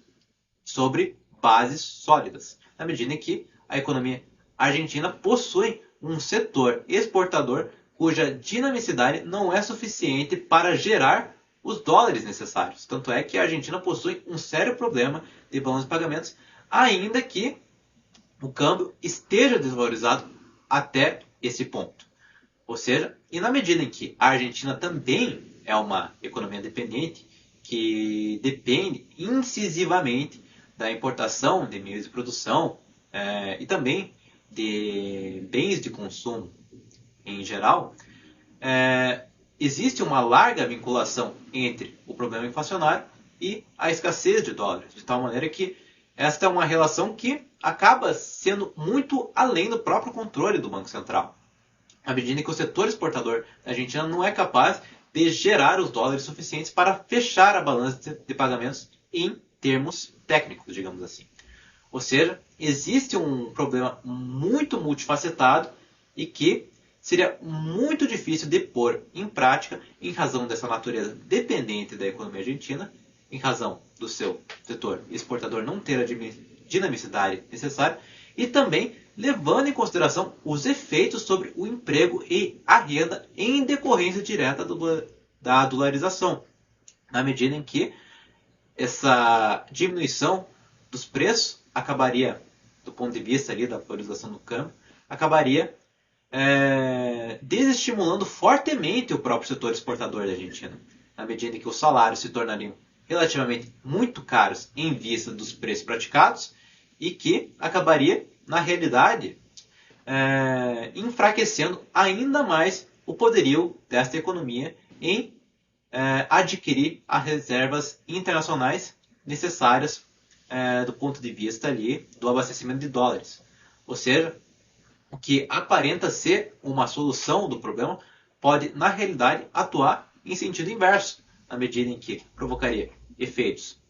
sobre bases sólidas, na medida em que a economia argentina possui um setor exportador cuja dinamicidade não é suficiente para gerar os dólares necessários. Tanto é que a Argentina possui um sério problema de balanço de pagamentos, ainda que o câmbio esteja desvalorizado até esse ponto. Ou seja, e na medida em que a Argentina também é uma economia dependente, que depende incisivamente da importação de meios de produção e também de bens de consumo em geral, existe uma larga vinculação entre o problema inflacionário e a escassez de dólares, de tal maneira que esta é uma relação que acaba sendo muito além do próprio controle do Banco Central, à medida que o setor exportador da Argentina não é capaz de gerar os dólares suficientes para fechar a balança de pagamentos em termos técnicos, digamos assim. Ou seja, existe um problema muito multifacetado e que seria muito difícil de pôr em prática em razão dessa natureza dependente da economia argentina, em razão do seu setor exportador não ter a dinamicidade necessária e também levando em consideração os efeitos sobre o emprego e a renda em decorrência direta da dolarização, na medida em que essa diminuição dos preços acabaria, do ponto de vista ali da valorização do câmbio, acabaria desestimulando fortemente o próprio setor exportador da Argentina, na medida em que os salários se tornariam relativamente muito caros em vista dos preços praticados e que acabaria, na realidade, enfraquecendo ainda mais o poderio desta economia em adquirir as reservas internacionais necessárias do ponto de vista ali do abastecimento de dólares. Ou seja, o que aparenta ser uma solução do problema pode, na realidade, atuar em sentido inverso, na medida em que provocaria efeitos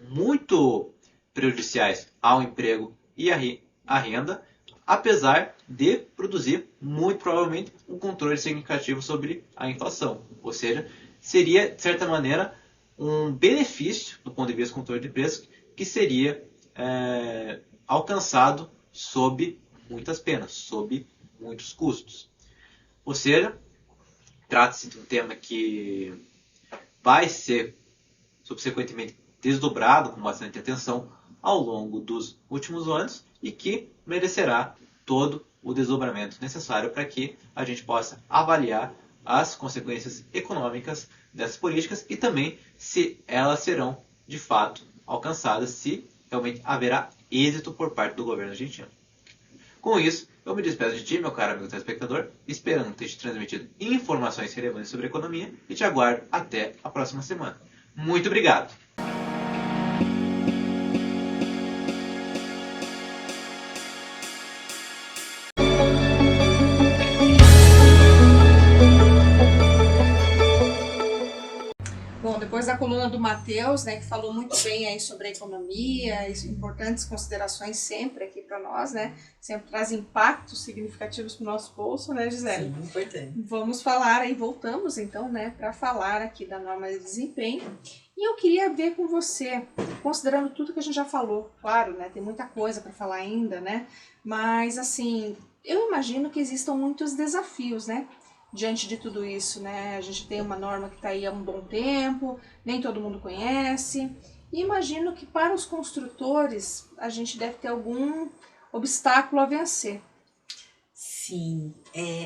muito prejudiciais ao emprego e à renda, apesar de produzir, muito provavelmente, um controle significativo sobre a inflação. Ou seja, seria, de certa maneira, um benefício, do ponto de vista do controle de preços, que seria alcançado sob muitas penas, sob muitos custos. Ou seja, trata-se de um tema que vai ser subsequentemente desdobrado com bastante atenção ao longo dos últimos anos e que merecerá todo o desdobramento necessário para que a gente possa avaliar as consequências econômicas dessas políticas e também se elas serão de fato alcançadas, se realmente haverá êxito por parte do governo argentino. Com isso, eu me despeço de ti, meu caro amigo telespectador, esperando ter te transmitido informações relevantes sobre a economia e te aguardo até a próxima semana. Muito obrigado! Depois da coluna do Matheus, né, que falou muito bem aí sobre a economia, importantes considerações sempre aqui para nós, né, sempre traz impactos significativos para o nosso bolso, né, Gisele? Sim, importante. Vamos falar aí, voltamos então, né, para falar aqui da norma de desempenho. E eu queria ver com você, considerando tudo que a gente já falou, claro, né, tem muita coisa para falar ainda, né, mas assim, eu imagino que existam muitos desafios, né, diante de tudo isso, né? A gente tem uma norma que está aí há um bom tempo, nem todo mundo conhece, e imagino que para os construtores a gente deve ter algum obstáculo a vencer. Sim,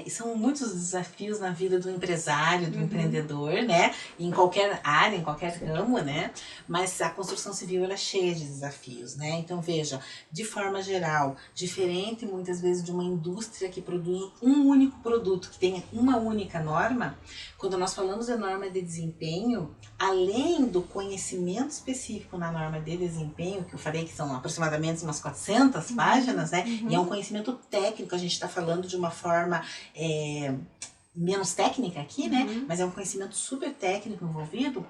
são muitos desafios na vida do empresário, do empreendedor, né? Em qualquer área, em qualquer ramo, né? Mas a construção civil ela é cheia de desafios, né? Então veja, de forma geral, diferente muitas vezes de uma indústria que produz um único produto, que tem uma única norma, quando nós falamos de norma de desempenho, além do conhecimento específico na norma de desempenho, que eu falei que são aproximadamente umas 400 páginas, né? E é um conhecimento técnico, a gente está falando de uma forma menos técnica aqui, né? Mas é um conhecimento super técnico envolvido.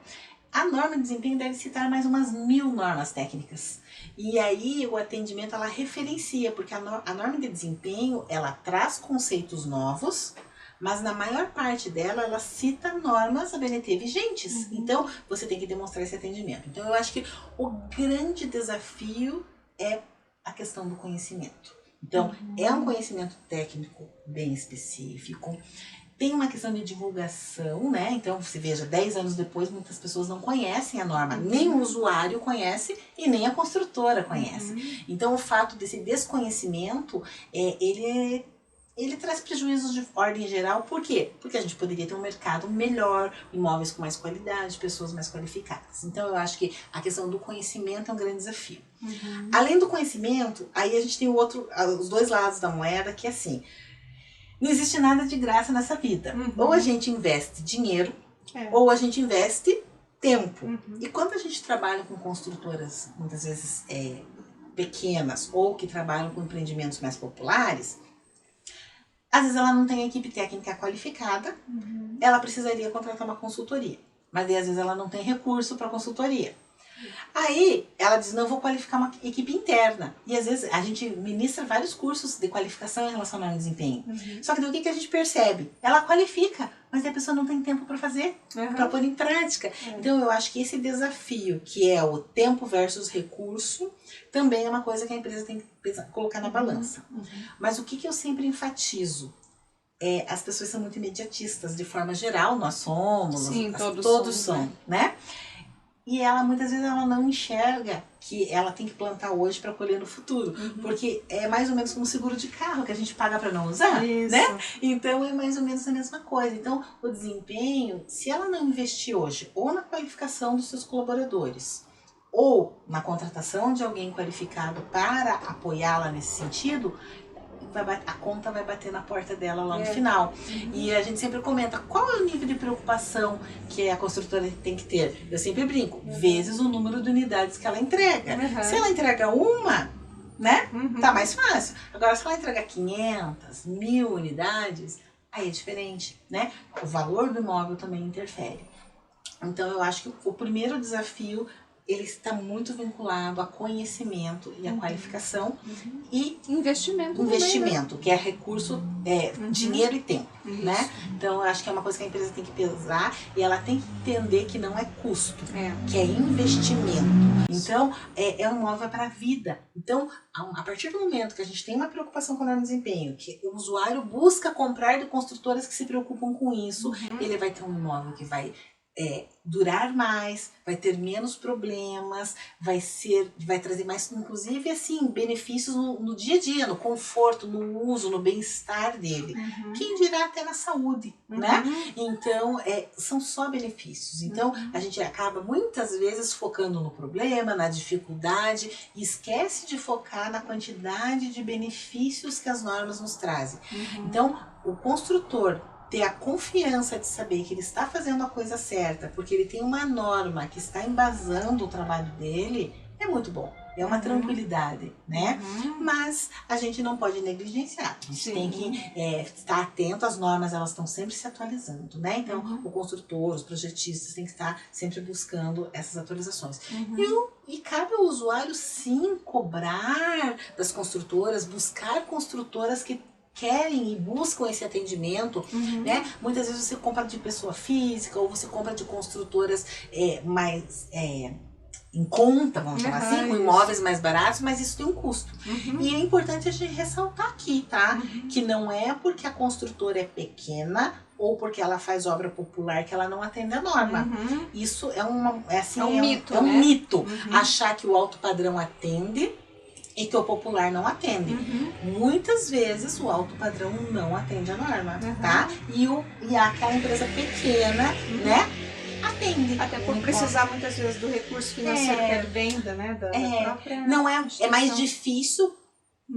A norma de desempenho deve citar mais umas 1000 normas técnicas. E aí o atendimento ela referencia, porque a norma de desempenho ela traz conceitos novos, mas na maior parte dela, ela cita normas ABNT vigentes. Então, você tem que demonstrar esse atendimento. Então, eu acho que o grande desafio é a questão do conhecimento. Então, é um conhecimento técnico bem específico. Tem uma questão de divulgação, né? Então, você veja, 10 anos depois, muitas pessoas não conhecem a norma. Nem o usuário conhece e nem a construtora conhece. Então, o fato desse desconhecimento, ele traz prejuízos de ordem geral. Por quê? Porque a gente poderia ter um mercado melhor, imóveis com mais qualidade, pessoas mais qualificadas. Então, eu acho que a questão do conhecimento é um grande desafio. Além do conhecimento, aí a gente tem os dois lados da moeda, que é assim, não existe nada de graça nessa vida. Ou a gente investe dinheiro, ou a gente investe tempo. E quando a gente trabalha com construtoras, muitas vezes pequenas, ou que trabalham com empreendimentos mais populares, às vezes ela não tem equipe técnica qualificada, ela precisaria contratar uma consultoria. Mas às vezes ela não tem recurso para consultoria. Aí ela diz, não, eu vou qualificar uma equipe interna. E às vezes a gente ministra vários cursos de qualificação em relação ao desempenho. Só que daí o que a gente percebe? Ela qualifica, mas a pessoa não tem tempo para fazer, para pôr em prática. Então eu acho que esse desafio, que é o tempo versus recurso, também é uma coisa que a empresa tem que colocar na balança. Mas o que eu sempre enfatizo? As pessoas são muito imediatistas, de forma geral, nós somos, Sim, todos são, né? E ela, muitas vezes, ela não enxerga que ela tem que plantar hoje para colher no futuro. Porque é mais ou menos como seguro de carro, que a gente paga para não usar, né? Então, é mais ou menos a mesma coisa. Então, o desempenho, se ela não investir hoje, ou na qualificação dos seus colaboradores, ou na contratação de alguém qualificado para apoiá-la nesse sentido, a conta vai bater na porta dela lá no final. E a gente sempre comenta, qual é o nível de preocupação que a construtora tem que ter? Eu sempre brinco, vezes o número de unidades que ela entrega. Se ela entrega uma, né, tá mais fácil. Agora, se ela entrega 500, 1000 unidades, aí é diferente, né? O valor do imóvel também interfere. Então, eu acho que o primeiro desafio, ele está muito vinculado a conhecimento e a qualificação e investimento também, que é recurso, dinheiro e tempo, né? Então, eu acho que é uma coisa que a empresa tem que pesar e ela tem que entender que não é custo, que é investimento. Então, é um imóvel para a vida. Então, a partir do momento que a gente tem uma preocupação com o desempenho, que o usuário busca comprar de construtoras que se preocupam com isso, ele vai ter um imóvel que vai durar mais, vai ter menos problemas, vai trazer mais, inclusive, assim, benefícios no dia a dia, no conforto, no uso, no bem-estar dele. Quem dirá até na saúde, né? Então, são só benefícios. Então, a gente acaba muitas vezes focando no problema, na dificuldade, e esquece de focar na quantidade de benefícios que as normas nos trazem. Então, o construtor ter a confiança de saber que ele está fazendo a coisa certa, porque ele tem uma norma que está embasando o trabalho dele, é muito bom. É uma tranquilidade, né? Mas a gente não pode negligenciar. A gente tem que estar atento, as normas, elas estão sempre se atualizando, né? Então, o construtor, os projetistas têm que estar sempre buscando essas atualizações. E cabe ao usuário, sim, cobrar das construtoras, buscar construtoras que querem e buscam esse atendimento, né? Muitas vezes você compra de pessoa física ou você compra de construtoras mais em conta, vamos chamar assim, com imóveis mais baratos, mas isso tem um custo. E é importante a gente ressaltar aqui, tá? Que não é porque a construtora é pequena ou porque ela faz obra popular que ela não atende a norma. Isso é um mito, é um mito. Achar que o alto padrão atende e que o popular não atende. Muitas vezes o alto padrão não atende a norma, tá? E aquela empresa pequena, né, atende. Até por precisar muitas vezes do recurso financeiro que é de venda, né? Da própria não é mais difícil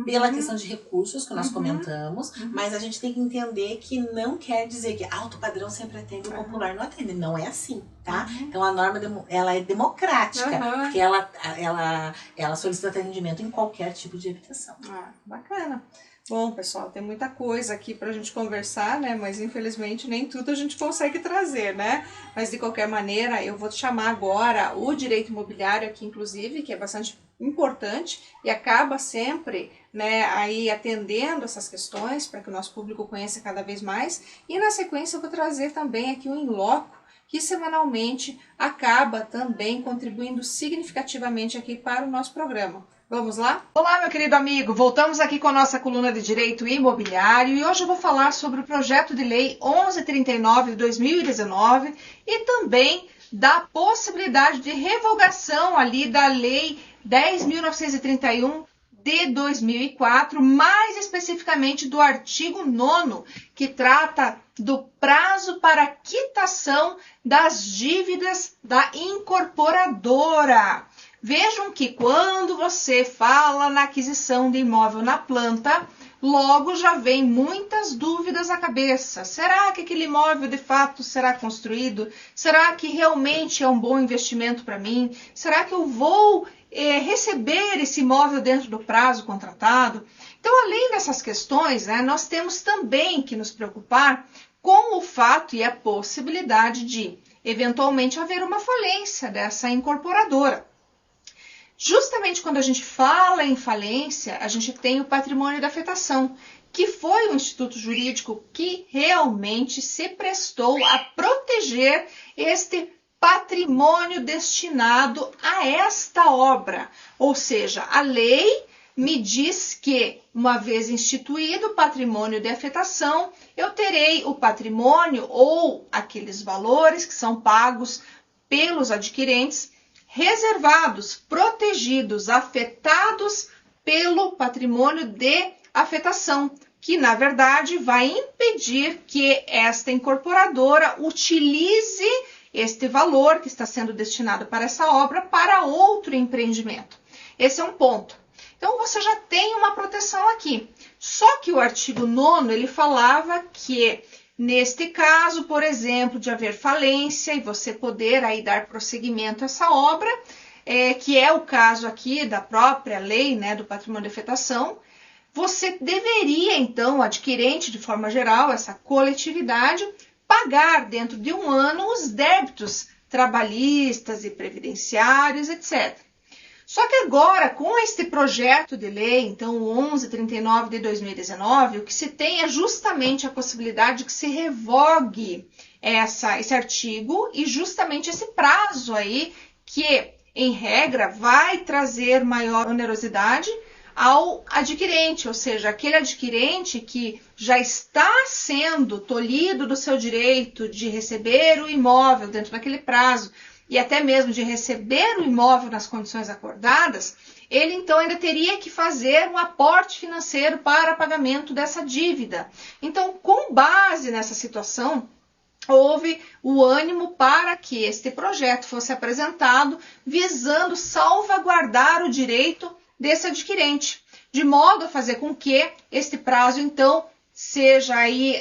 pela questão de recursos que nós comentamos, mas a gente tem que entender que não quer dizer que alto padrão sempre atende, o popular não atende. Não é assim, tá? Então a norma ela é democrática, porque ela solicita atendimento em qualquer tipo de habitação. Bacana. Bom, pessoal, tem muita coisa aqui para a gente conversar, né? Mas infelizmente nem tudo a gente consegue trazer, né? Mas de qualquer maneira, eu vou chamar agora o direito imobiliário aqui, inclusive, que é bastante importante e acaba sempre, né, aí atendendo essas questões para que o nosso público conheça cada vez mais. E na sequência eu vou trazer também aqui o In Loco, que semanalmente acaba também contribuindo significativamente aqui para o nosso programa. Vamos lá? Olá, meu querido amigo! Voltamos aqui com a nossa coluna de Direito Imobiliário e hoje eu vou falar sobre o projeto de lei 1139 de 2019 e também da possibilidade de revogação ali da lei 10.931 de 2004, mais especificamente do artigo 9º, que trata do prazo para quitação das dívidas da incorporadora. Vejam que quando você fala na aquisição de imóvel na planta, logo já vem muitas dúvidas à cabeça. Será que aquele imóvel de fato será construído? Será que realmente é um bom investimento para mim? Será que eu vou receber esse imóvel dentro do prazo contratado? Então, além dessas questões, né, nós temos também que nos preocupar com o fato e a possibilidade de, eventualmente, haver uma falência dessa incorporadora. Justamente quando a gente fala em falência, a gente tem o patrimônio da afetação, que foi um instituto jurídico que realmente se prestou a proteger este patrimônio destinado a esta obra. Ou seja, a lei me diz que, uma vez instituído o patrimônio de afetação, eu terei o patrimônio ou aqueles valores que são pagos pelos adquirentes reservados, protegidos, afetados pelo patrimônio de afetação, que na verdade vai impedir que esta incorporadora utilize este valor que está sendo destinado para essa obra para outro empreendimento. Esse é um ponto. Então você já tem uma proteção aqui. Só que o artigo 9º ele falava que neste caso, por exemplo, de haver falência e você poder aí dar prosseguimento a essa obra, que é o caso aqui da própria lei, né, do patrimônio de afetação, você deveria, então, o adquirente, de forma geral, essa coletividade, pagar dentro de um ano os débitos trabalhistas e previdenciários, etc. Só que agora, com este projeto de lei, então o 1139 de 2019, o que se tem é justamente a possibilidade de que se revogue esse artigo e justamente esse prazo aí que, em regra, vai trazer maior onerosidade ao adquirente, ou seja, aquele adquirente que já está sendo tolhido do seu direito de receber o imóvel dentro daquele prazo, e até mesmo de receber o imóvel nas condições acordadas, ele então ainda teria que fazer um aporte financeiro para pagamento dessa dívida. Então, com base nessa situação, houve o ânimo para que este projeto fosse apresentado visando salvaguardar o direito desse adquirente, de modo a fazer com que este prazo, então, seja aí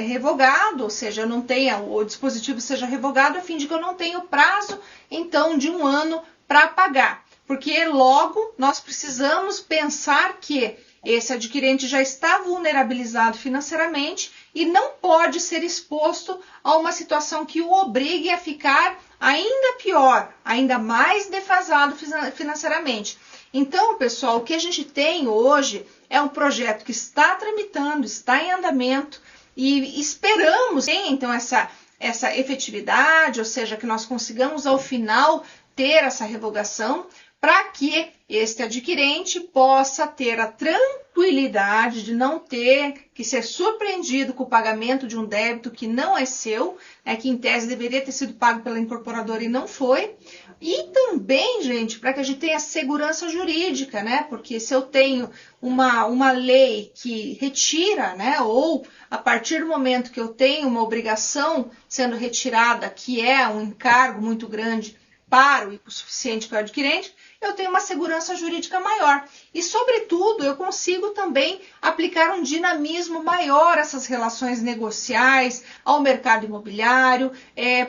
revogado, ou seja, eu não tenha, o dispositivo seja revogado a fim de que eu não tenha o prazo, então, de um ano para pagar. Porque logo nós precisamos pensar que esse adquirente já está vulnerabilizado financeiramente e não pode ser exposto a uma situação que o obrigue a ficar ainda pior, ainda mais defasado financeiramente. Então, pessoal, o que a gente tem hoje é um projeto que está tramitando, está em andamento e esperamos, então, essa efetividade, ou seja, que nós consigamos ao final ter essa revogação para que este adquirente possa ter a tranquilidade de não ter que ser surpreendido com o pagamento de um débito que não é seu, que em tese deveria ter sido pago pela incorporadora e não foi. E também, gente, para que a gente tenha segurança jurídica, né? Porque se eu tenho uma lei que retira, né? Ou a partir do momento que eu tenho uma obrigação sendo retirada, que é um encargo muito grande para o hipossuficiente para o adquirente, eu tenho uma segurança jurídica maior. E, sobretudo, eu consigo também aplicar um dinamismo maior a essas relações negociais, ao mercado imobiliário,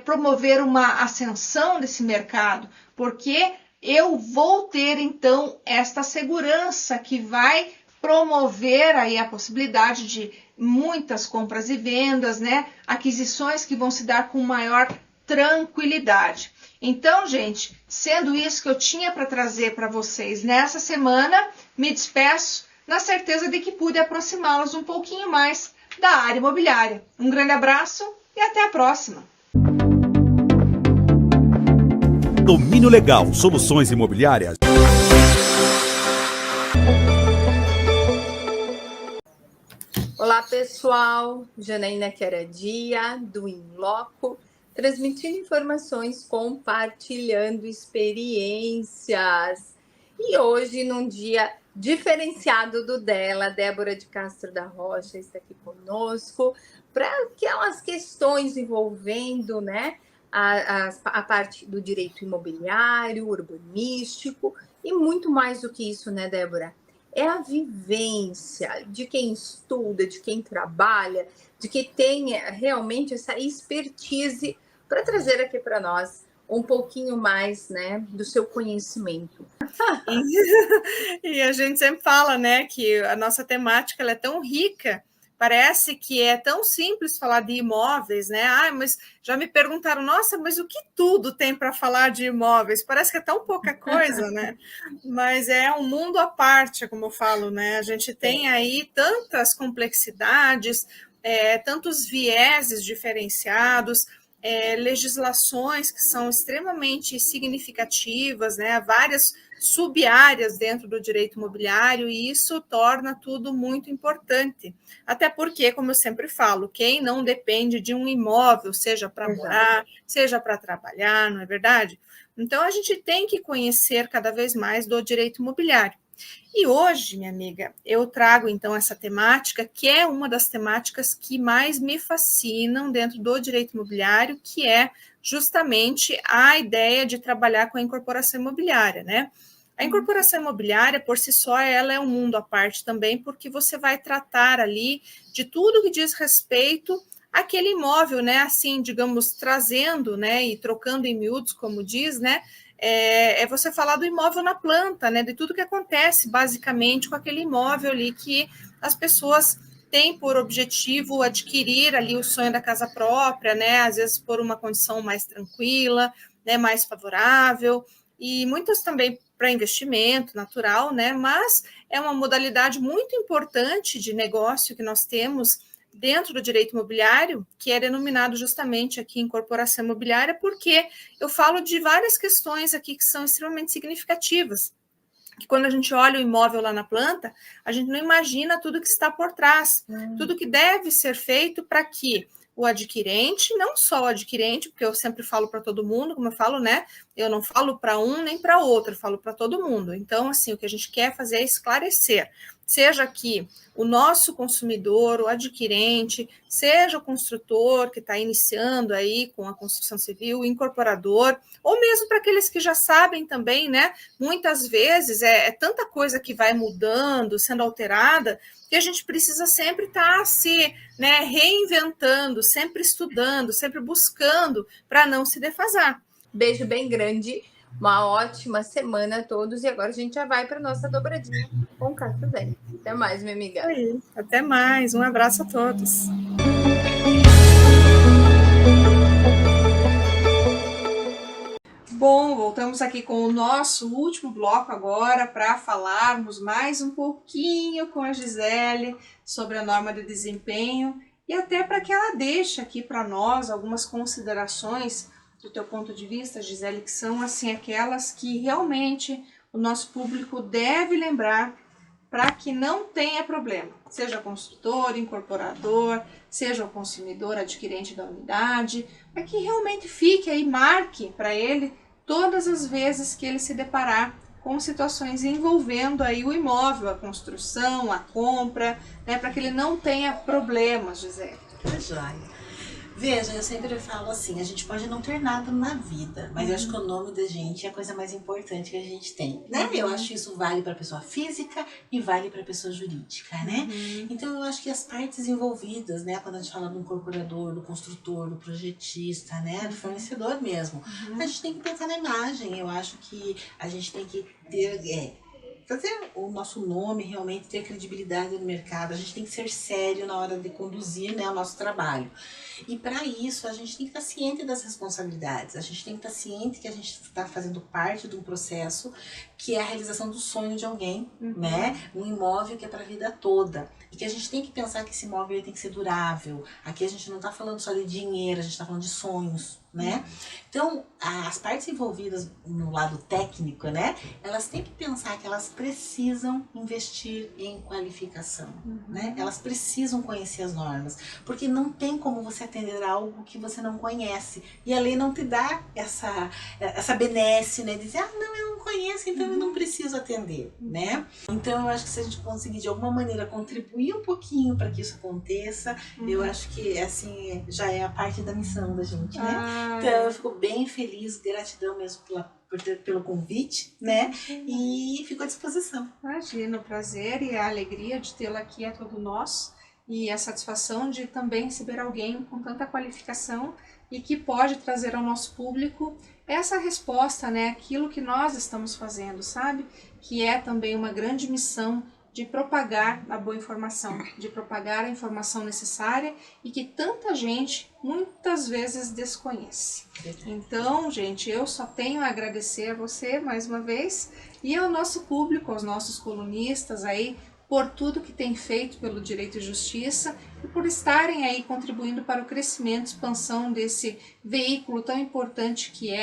promover uma ascensão desse mercado, porque eu vou ter, então, esta segurança que vai promover aí a possibilidade de muitas compras e vendas, né? Aquisições que vão se dar com maior tranquilidade. Então, gente, sendo isso que eu tinha para trazer para vocês nessa semana, me despeço na certeza de que pude aproximá-los um pouquinho mais da área imobiliária. Um grande abraço e até a próxima! Domínio Legal, soluções imobiliárias. Olá pessoal, Janaína Queradia do Inloco, transmitindo informações, compartilhando experiências. E hoje, num dia diferenciado do dela, Débora de Castro da Rocha está aqui conosco para aquelas questões envolvendo, né, a parte do direito imobiliário, urbanístico e muito mais do que isso, né, Débora? É a vivência de quem estuda, de quem trabalha, de quem tem realmente essa expertise para trazer aqui para nós um pouquinho mais, né, do seu conhecimento. E a gente sempre fala, né, que a nossa temática ela é tão rica, parece que é tão simples falar de imóveis, né? Ah, mas já me perguntaram, nossa, mas o que tudo tem para falar de imóveis? Parece que é tão pouca coisa, né? Mas é um mundo à parte, como eu falo, né? A gente tem aí tantas complexidades, tantos vieses diferenciados, legislações que são extremamente significativas, né? Várias sub-áreas dentro do direito imobiliário, e isso torna tudo muito importante. Até porque, como eu sempre falo, quem não depende de um imóvel, seja para morar, seja para trabalhar, não é verdade? Então, a gente tem que conhecer cada vez mais do direito imobiliário. E hoje, minha amiga, eu trago então essa temática, que é uma das temáticas que mais me fascinam dentro do direito imobiliário, que é justamente a ideia de trabalhar com a incorporação imobiliária, né? A incorporação imobiliária, por si só, ela é um mundo à parte também, porque você vai tratar ali de tudo que diz respeito àquele imóvel, né? Assim, digamos, trazendo, né, e trocando em miúdos, como diz, né? É você falar do imóvel na planta, né? De tudo que acontece, basicamente, com aquele imóvel ali que as pessoas têm por objetivo adquirir ali o sonho da casa própria, né? Às vezes por uma condição mais tranquila, né? Mais favorável, e muitas também para investimento natural, né? Mas é uma modalidade muito importante de negócio que nós temos dentro do direito imobiliário, que é denominado justamente aqui incorporação imobiliária, porque eu falo de várias questões aqui que são extremamente significativas, que quando a gente olha o imóvel lá na planta, a gente não imagina tudo que está por trás, tudo que deve ser feito para que o adquirente, não só o adquirente, porque eu sempre falo para todo mundo, como eu falo, né? Eu não falo para um nem para outro, eu falo para todo mundo. Então, assim, o que a gente quer fazer é esclarecer, seja que o nosso consumidor, o adquirente, seja o construtor que está iniciando aí com a construção civil, o incorporador, ou mesmo para aqueles que já sabem também, né? Muitas vezes é tanta coisa que vai mudando, sendo alterada, que a gente precisa sempre estar se, né, reinventando, sempre estudando, sempre buscando para não se defasar. Beijo bem grande, uma ótima semana a todos, e agora a gente já vai para nossa dobradinha com Castro Zen. Até mais, minha amiga. Aí, até mais, um abraço a todos. Bom, voltamos aqui com o nosso último bloco agora para falarmos mais um pouquinho com a Gisele sobre a norma de desempenho e até para que ela deixe aqui para nós algumas considerações do teu ponto de vista, Gisele, que são assim aquelas que realmente o nosso público deve lembrar para que não tenha problema, seja construtor, incorporador, seja o consumidor adquirente da unidade, para que realmente fique aí, marque para ele todas as vezes que ele se deparar com situações envolvendo aí o imóvel, a construção, a compra, né, para que ele não tenha problemas, Gisele. Tá joia. Veja, eu sempre falo assim, a gente pode não ter nada na vida, mas eu acho que o nome da gente é a coisa mais importante que a gente tem, né? Eu acho que isso vale para a pessoa física e vale para a pessoa jurídica, né? Então eu acho que as partes envolvidas, né, quando a gente fala do incorporador, do construtor, do projetista, né, do fornecedor mesmo, a gente tem que pensar na imagem. Eu acho que a gente tem que ter fazer o nosso nome realmente ter credibilidade no mercado. A gente tem que ser sério na hora de conduzir, né, o nosso trabalho. E para isso a gente tem que estar ciente das responsabilidades, a gente tem que estar ciente que a gente está fazendo parte de um processo que é a realização do sonho de alguém, né? Um imóvel que é para a vida toda. E que a gente tem que pensar que esse imóvel tem que ser durável. Aqui a gente não está falando só de dinheiro, a gente está falando de sonhos, né? Então, as partes envolvidas no lado técnico, né? Elas têm que pensar que elas precisam investir em qualificação, né? Elas precisam conhecer as normas, porque não tem como você atender algo que você não conhece. E a lei não te dá essa benesse, né? Dizer, não, eu não conheço, então eu não preciso atender, né? Então, eu acho que se a gente conseguir, de alguma maneira, contribuir um pouquinho para que isso aconteça, eu acho que, assim, já é a parte da missão da gente, né? Então, eu fico bem feliz, gratidão mesmo pelo convite, né? E fico à disposição. Imagina, o prazer e a alegria de tê-la aqui é todo nosso. E a satisfação de também receber alguém com tanta qualificação e que pode trazer ao nosso público essa resposta, né? Aquilo que nós estamos fazendo, sabe? Que é também uma grande missão de propagar a boa informação, de propagar a informação necessária e que tanta gente muitas vezes desconhece. Então, gente, eu só tenho a agradecer a você mais uma vez e ao nosso público, aos nossos colunistas aí, por tudo que tem feito pelo Direito e Justiça e por estarem aí contribuindo para o crescimento e expansão desse veículo tão importante que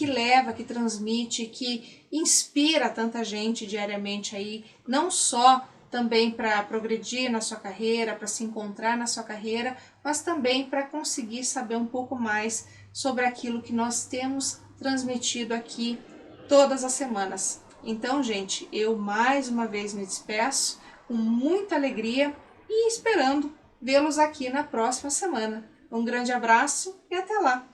leva, que transmite, que inspira tanta gente diariamente aí, não só também para progredir na sua carreira, para se encontrar na sua carreira, mas também para conseguir saber um pouco mais sobre aquilo que nós temos transmitido aqui todas as semanas. Então, gente, eu mais uma vez me despeço com muita alegria e esperando vê-los aqui na próxima semana. Um grande abraço e até lá!